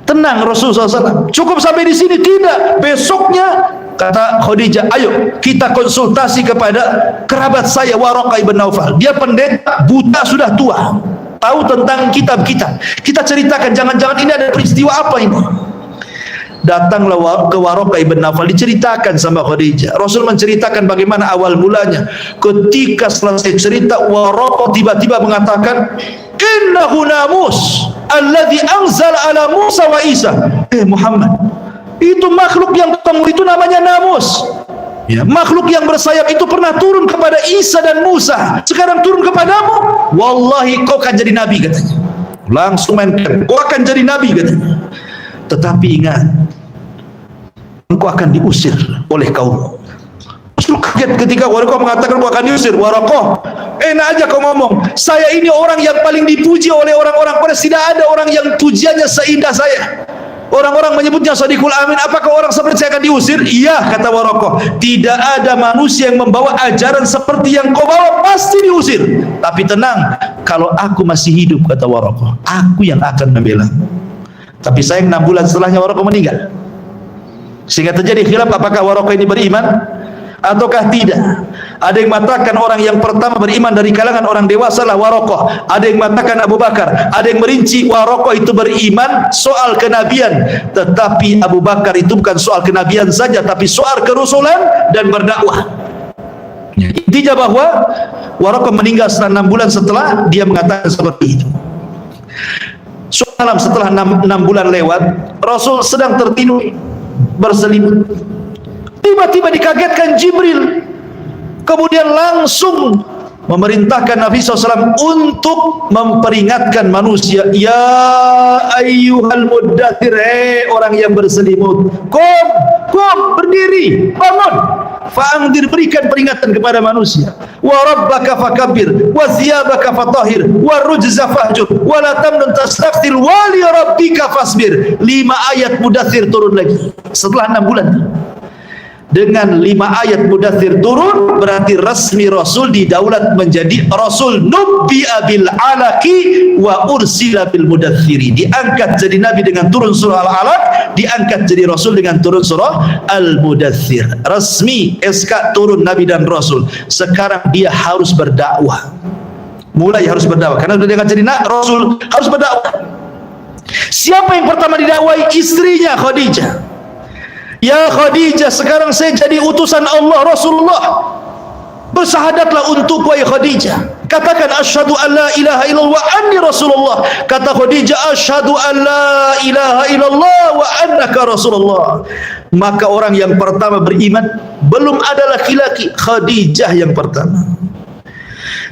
Tenang Rasulullah SAW. Cukup sampai di sini? Tidak. Besoknya kata Khadijah, ayo kita konsultasi kepada kerabat saya Waraqah ibn Naufal. Dia pendeta, buta, sudah tua, tahu tentang kitab-kitab. Kita ceritakan, jangan-jangan ini ada peristiwa apa ini. Datanglah ke Waraqah ibn Naufal, diceritakan sama Khadijah. Rasul menceritakan bagaimana awal mulanya. Ketika selesai cerita, Waraqah tiba-tiba mengatakan, innahu namus alladhi anzal ala Musa wa Isa. Muhammad, itu makhluk yang ketemu itu namanya namus. Ya, makhluk yang bersayap itu pernah turun kepada Isa dan Musa, sekarang turun kepadamu. Wallahi kau akan jadi nabi, katanya. Langsung main, kau akan jadi nabi, katanya. Tetapi ingat, engkau akan diusir oleh kaum. Rasul kaget ketika Waraqah mengatakan kau akan diusir. Waraqah, enak aja kau ngomong, saya ini orang yang paling dipuji oleh orang-orang Quraisy, tidak ada orang yang pujiannya seindah saya. Orang-orang menyebutnya Shadiqul Amin. Apakah orang seperti saya akan diusir? Iya, kata Waraqah, tidak ada manusia yang membawa ajaran seperti yang kau bawa, pasti diusir. Tapi tenang, kalau aku masih hidup, kata Waraqah, aku yang akan membela. Tapi sayang 6 bulan setelahnya Waraqah meninggal, sehingga terjadi khilaf apakah Waraqah ini beriman ataukah tidak. Ada yang mengatakan orang yang pertama beriman dari kalangan orang dewasa lah Waraqah, ada yang mengatakan Abu Bakar, ada yang merinci Waraqah itu beriman soal kenabian, tetapi Abu Bakar itu bukan soal kenabian saja, tapi soal kerusulan dan berdakwah. Intinya bahwa Waraqah meninggal setelah 6 bulan setelah dia mengatakan seperti itu. Malam setelah 6 bulan lewat, Rasul sedang tertidur berselimut. Tiba-tiba dikagetkan Jibril. Kemudian langsung memerintahkan Nabi SAW untuk memperingatkan manusia, ya ayyuhal muddathir, orang yang berselimut, qum, berdiri, bangun, fa'angdir, berikan peringatan kepada manusia, wa rabbaka fakabbir, wa thiyabaka fatahhir, wa rujza fahjur, wa la tamnun tastakthir, wa li rabbika fasbir. 5 ayat Mudaththir turun lagi setelah 6 bulan. Dengan 5 ayat Mudaththir turun, berarti resmi Rasul didaulat menjadi Rasul nubbi'a bil alaqi wa ursila bil mudaththiri. Diangkat jadi Nabi dengan turun surah Al-Alaq, diangkat jadi Rasul dengan turun surah Al-Mudaththir. Resmi SK turun Nabi dan Rasul. Sekarang dia harus berdakwah. Mulai harus berdakwah, karena sudah diangkat jadi Rasul, harus berdakwah. Siapa yang pertama didakwai? Istrinya Khadijah. Ya Khadijah, sekarang saya jadi utusan Allah, Rasulullah. Bersahadatlah untuk wahai Khadijah. Katakan asyhadu an la ilaha illallah wa anni Rasulullah. Kata Khadijah, asyhadu an la ilaha illallah wa annaka Rasulullah. Maka orang yang pertama beriman, belum ada laki-laki, Khadijah yang pertama.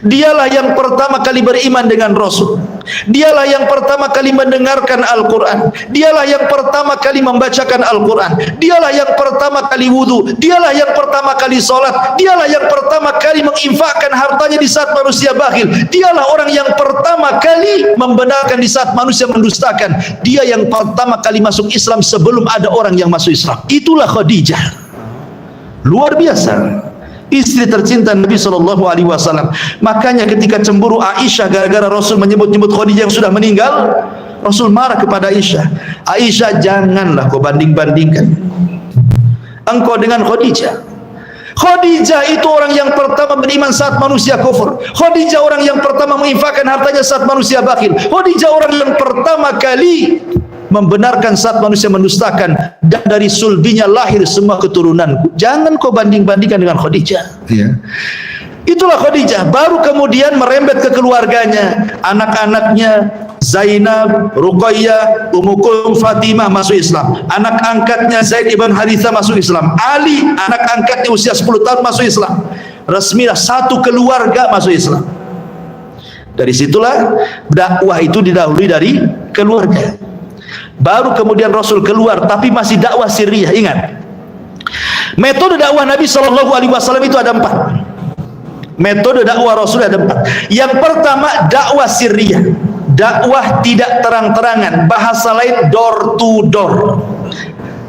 Dialah yang pertama kali beriman dengan Rasul. Dialah yang pertama kali mendengarkan Al-Quran. Dialah yang pertama kali membacakan Al-Quran. Dialah yang pertama kali wudu. Dialah yang pertama kali sholat. Dialah yang pertama kali menginfakkan hartanya di saat manusia bakhil. Dialah orang yang pertama kali membenarkan di saat manusia mendustakan. Dia yang pertama kali masuk Islam sebelum ada orang yang masuk Islam. Itulah Khadijah. Luar biasa, istri tercinta Nabi SAW. Makanya ketika cemburu Aisyah gara-gara Rasul menyebut-nyebut Khadijah yang sudah meninggal, Rasul marah kepada Aisyah. Aisyah, janganlah kau banding-bandingkan engkau dengan Khadijah. Khadijah itu orang yang pertama beriman saat manusia kufur. Khadijah orang yang pertama menginfakkan hartanya saat manusia bakhil. Khadijah orang yang pertama kali membenarkan saat manusia mendustakan, dan dari sulbinya lahir semua keturunanku. Jangan kau banding-bandingkan dengan Khadijah. Ya. Itulah Khadijah. Baru kemudian merembet ke keluarganya, anak-anaknya Zainab, Ruqayyah, Ummu Kulthum, Fatimah masuk Islam. Anak angkatnya Zaid ibn Harithah masuk Islam. Ali, anak angkatnya usia 10 tahun masuk Islam. Resmilah satu keluarga masuk Islam. Dari situlah dakwah itu didahului dari keluarga. Baru kemudian Rasul keluar, tapi masih dakwah sirriyah. Ingat, metode dakwah Nabi SAW itu ada 4. Metode dakwah Rasul ada 4. Yang pertama, dakwah sirriyah, dakwah tidak terang-terangan, bahasa lain door to door.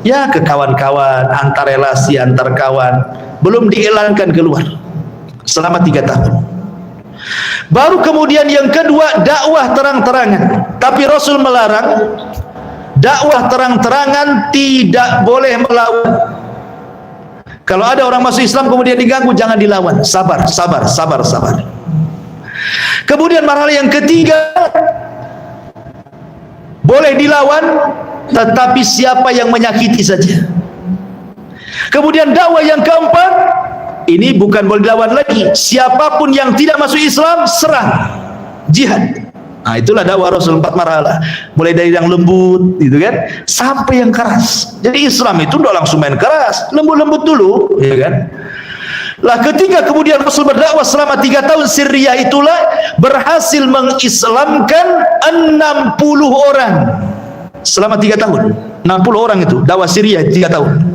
Ya, ke kawan-kawan, antar relasi antar kawan, belum dielankan keluar selama 3 tahun. Baru kemudian yang kedua, dakwah terang-terangan, tapi Rasul melarang dakwah terang-terangan, tidak boleh melawan. Kalau ada orang masuk Islam kemudian diganggu, jangan dilawan, sabar. Kemudian marhalah yang ketiga, boleh dilawan, tetapi siapa yang menyakiti saja. Kemudian dakwah yang keempat, ini bukan boleh dilawan lagi, siapapun yang tidak masuk Islam, serang, jihad. Nah, itulah dakwah Rasul 4 marhalah. Mulai dari yang lembut, gitu kan, sampai yang keras. Jadi Islam itu tidak langsung main keras, lembut-lembut dulu, ya kan. Lah ketika kemudian Rasul berdakwah selama 3 tahun sirriyah, itulah berhasil mengislamkan 60 orang. Selama 3 tahun, 60 orang itu dakwah sirriyah 3 tahun.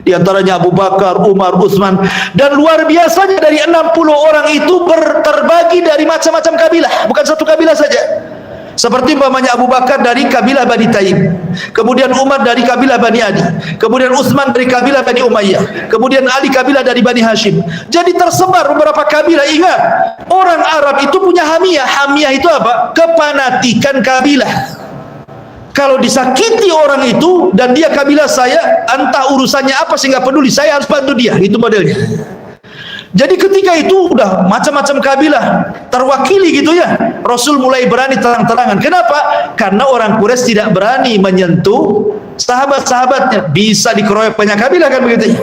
Di antaranya Abu Bakar, Umar, Utsman, dan luar biasanya dari 60 orang itu terbagi dari macam-macam kabilah, bukan satu kabilah saja. Seperti umpamanya Abu Bakar dari kabilah Bani Taim, kemudian Umar dari kabilah Bani Adi, kemudian Utsman dari kabilah Bani Umayyah, kemudian Ali kabilah dari Bani Hashim. Jadi tersebar beberapa kabilah. Ingat, orang Arab itu punya hamiyah. Hamiyah itu apa? Kepanatikan kabilah. Kalau disakiti orang itu dan dia kabilah saya, entah urusannya apa sehingga peduli, saya harus bantu dia. Itu modelnya. Jadi ketika itu udah macam-macam kabilah terwakili gitu ya, Rasul mulai berani terang-terangan. Kenapa? Karena orang Quraisy tidak berani menyentuh sahabat-sahabatnya, bisa dikeroyok banyak kabilah kan begitu.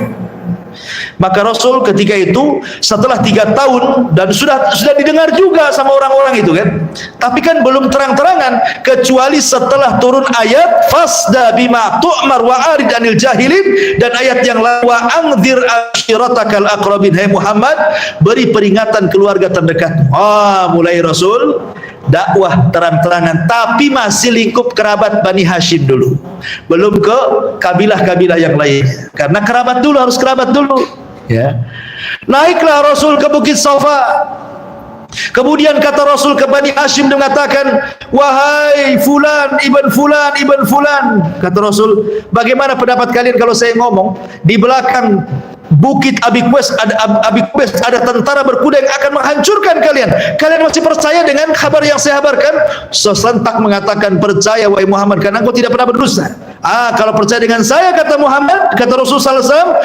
Maka Rasul ketika itu setelah 3 tahun dan sudah didengar juga sama orang-orang itu kan, tapi kan belum terang-terangan, kecuali setelah turun ayat fasda bima tu'mar wa arid anil jahilin, dan ayat yang lain wa anzir ashiratakal aqrabin. Hai Muhammad, beri peringatan keluarga terdekat. Mulai Rasul dakwah terang-terangan, tapi masih lingkup kerabat Bani Hashim dulu, belum ke kabilah-kabilah yang lain, karena kerabat dulu, harus kerabat dulu ya. Naiklah Rasul ke Bukit Safa. Kemudian kata Rasul ke Bani Hashim, dia mengatakan, wahai fulan ibn fulan, kata Rasul, bagaimana pendapat kalian kalau saya ngomong di belakang Bukit Abi Qubais ada tentara berkuda yang akan menghancurkan kalian. Kalian masih percaya dengan kabar yang saya kabarkan? Sesentak mengatakan, percaya wahai Muhammad, karena engkau tidak pernah berdusta. Kalau percaya dengan saya, kata Muhammad, kata Rasulullah SAW,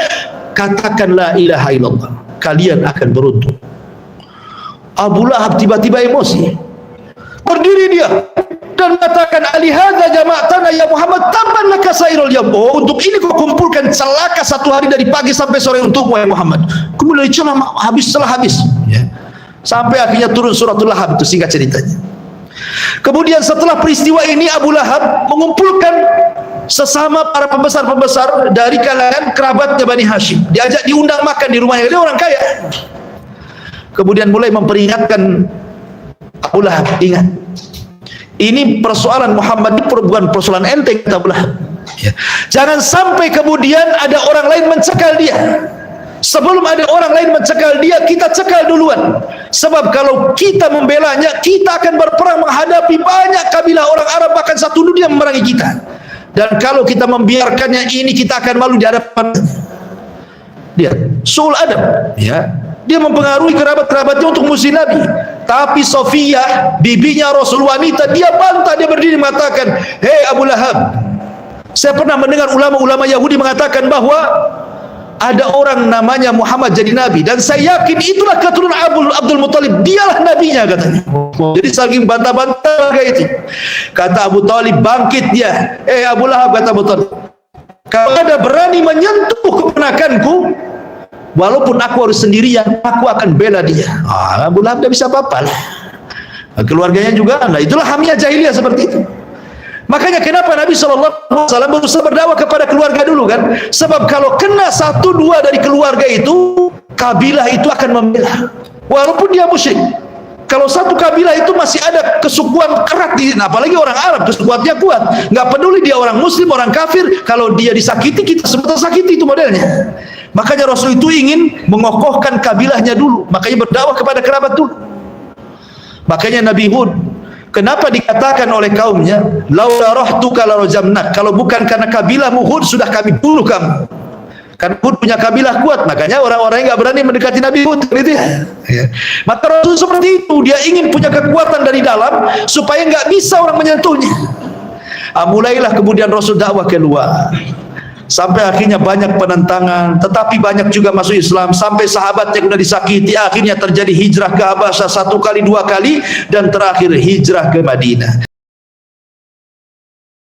katakan la ilaha illallah, kalian akan beruntung. Abu Lahab tiba-tiba emosi, berdiri dia dan mengatakan, alihadza jama'tana ya Muhammad, tabban laka sairul yaum. Untuk ini kau kumpulkan, celaka 1 hari dari pagi sampai sore untukmu wahai Muhammad. Kemudian habis ya. Sampai akhirnya turun suratul Lahab, itu singkat ceritanya. Kemudian setelah peristiwa ini, Abu Lahab mengumpulkan sesama para pembesar-pembesar dari kalangan kerabatnya Bani Hashim, diundang makan di rumahnya. Dia orang kaya. Kemudian mulai memperingatkan Abu Lahab, ingat, ini persoalan Muhammad, ini bukan persoalan enteng, kata Abu Lahab ya. Jangan sampai kemudian ada orang lain mencekal dia. Sebelum ada orang lain mencekal dia, kita cekal duluan. Sebab kalau kita membelanya, kita akan berperang menghadapi banyak kabilah orang Arab, bahkan satu dunia memerangi kita. Dan kalau kita membiarkannya, ini kita akan malu di hadapan dia. Su'ul adab ya. Dia mempengaruhi kerabat-kerabatnya untuk musuh Nabi. Tapi Sofiyah, bibinya Rasul wanita, dia bantah, dia berdiri mengatakan, hei Abu Lahab, saya pernah mendengar ulama-ulama Yahudi mengatakan bahwa ada orang namanya Muhammad jadi nabi, dan saya yakin itulah keturunan Abdul Muttalib, dialah nabinya, katanya. Jadi saking bantah-bantah kayak itu, kata Abu Talib, bangkit dia. Abu Lahab, kata Abu Talib, kalau ada berani menyentuh keponakanku, walaupun aku harus sendirian, aku akan bela dia. Abu Lahab tidak bisa apa-apa lah. Keluarganya juga, nah itulah hamiyah jahiliyah seperti itu. Makanya kenapa Nabi SAW berusaha berdakwah kepada keluarga dulu kan? Sebab kalau kena 1-2 dari keluarga itu, kabilah itu akan membela, walaupun dia musyrik. Kalau satu kabilah itu masih ada kesukuan erat di, apalagi orang Arab kesukuannya kuat, nggak peduli dia orang Muslim, orang kafir, kalau dia disakiti kita semua tersakiti, itu modelnya. Makanya Rasul itu ingin mengokohkan kabilahnya dulu, makanya berdakwah kepada kerabat dulu. Makanya Nabi Hud, kenapa dikatakan oleh kaumnya, laula rahtuka la rajamnak, kalau bukan karena kabilahmu Hud sudah kami bunuh kamu. Karena Hud punya kabilah kuat, makanya orang-orang yang nggak berani mendekati Nabi Hud, gitu ya. Maka Rasul seperti itu, dia ingin punya kekuatan dari dalam supaya nggak bisa orang menyentuhnya. Mulailah kemudian Rasul dakwah keluar, sampai akhirnya banyak penentangan, tetapi banyak juga masuk Islam, sampai sahabatnya sudah disakiti, akhirnya terjadi hijrah ke Habasyah 1 kali 2 kali, dan terakhir hijrah ke Madinah.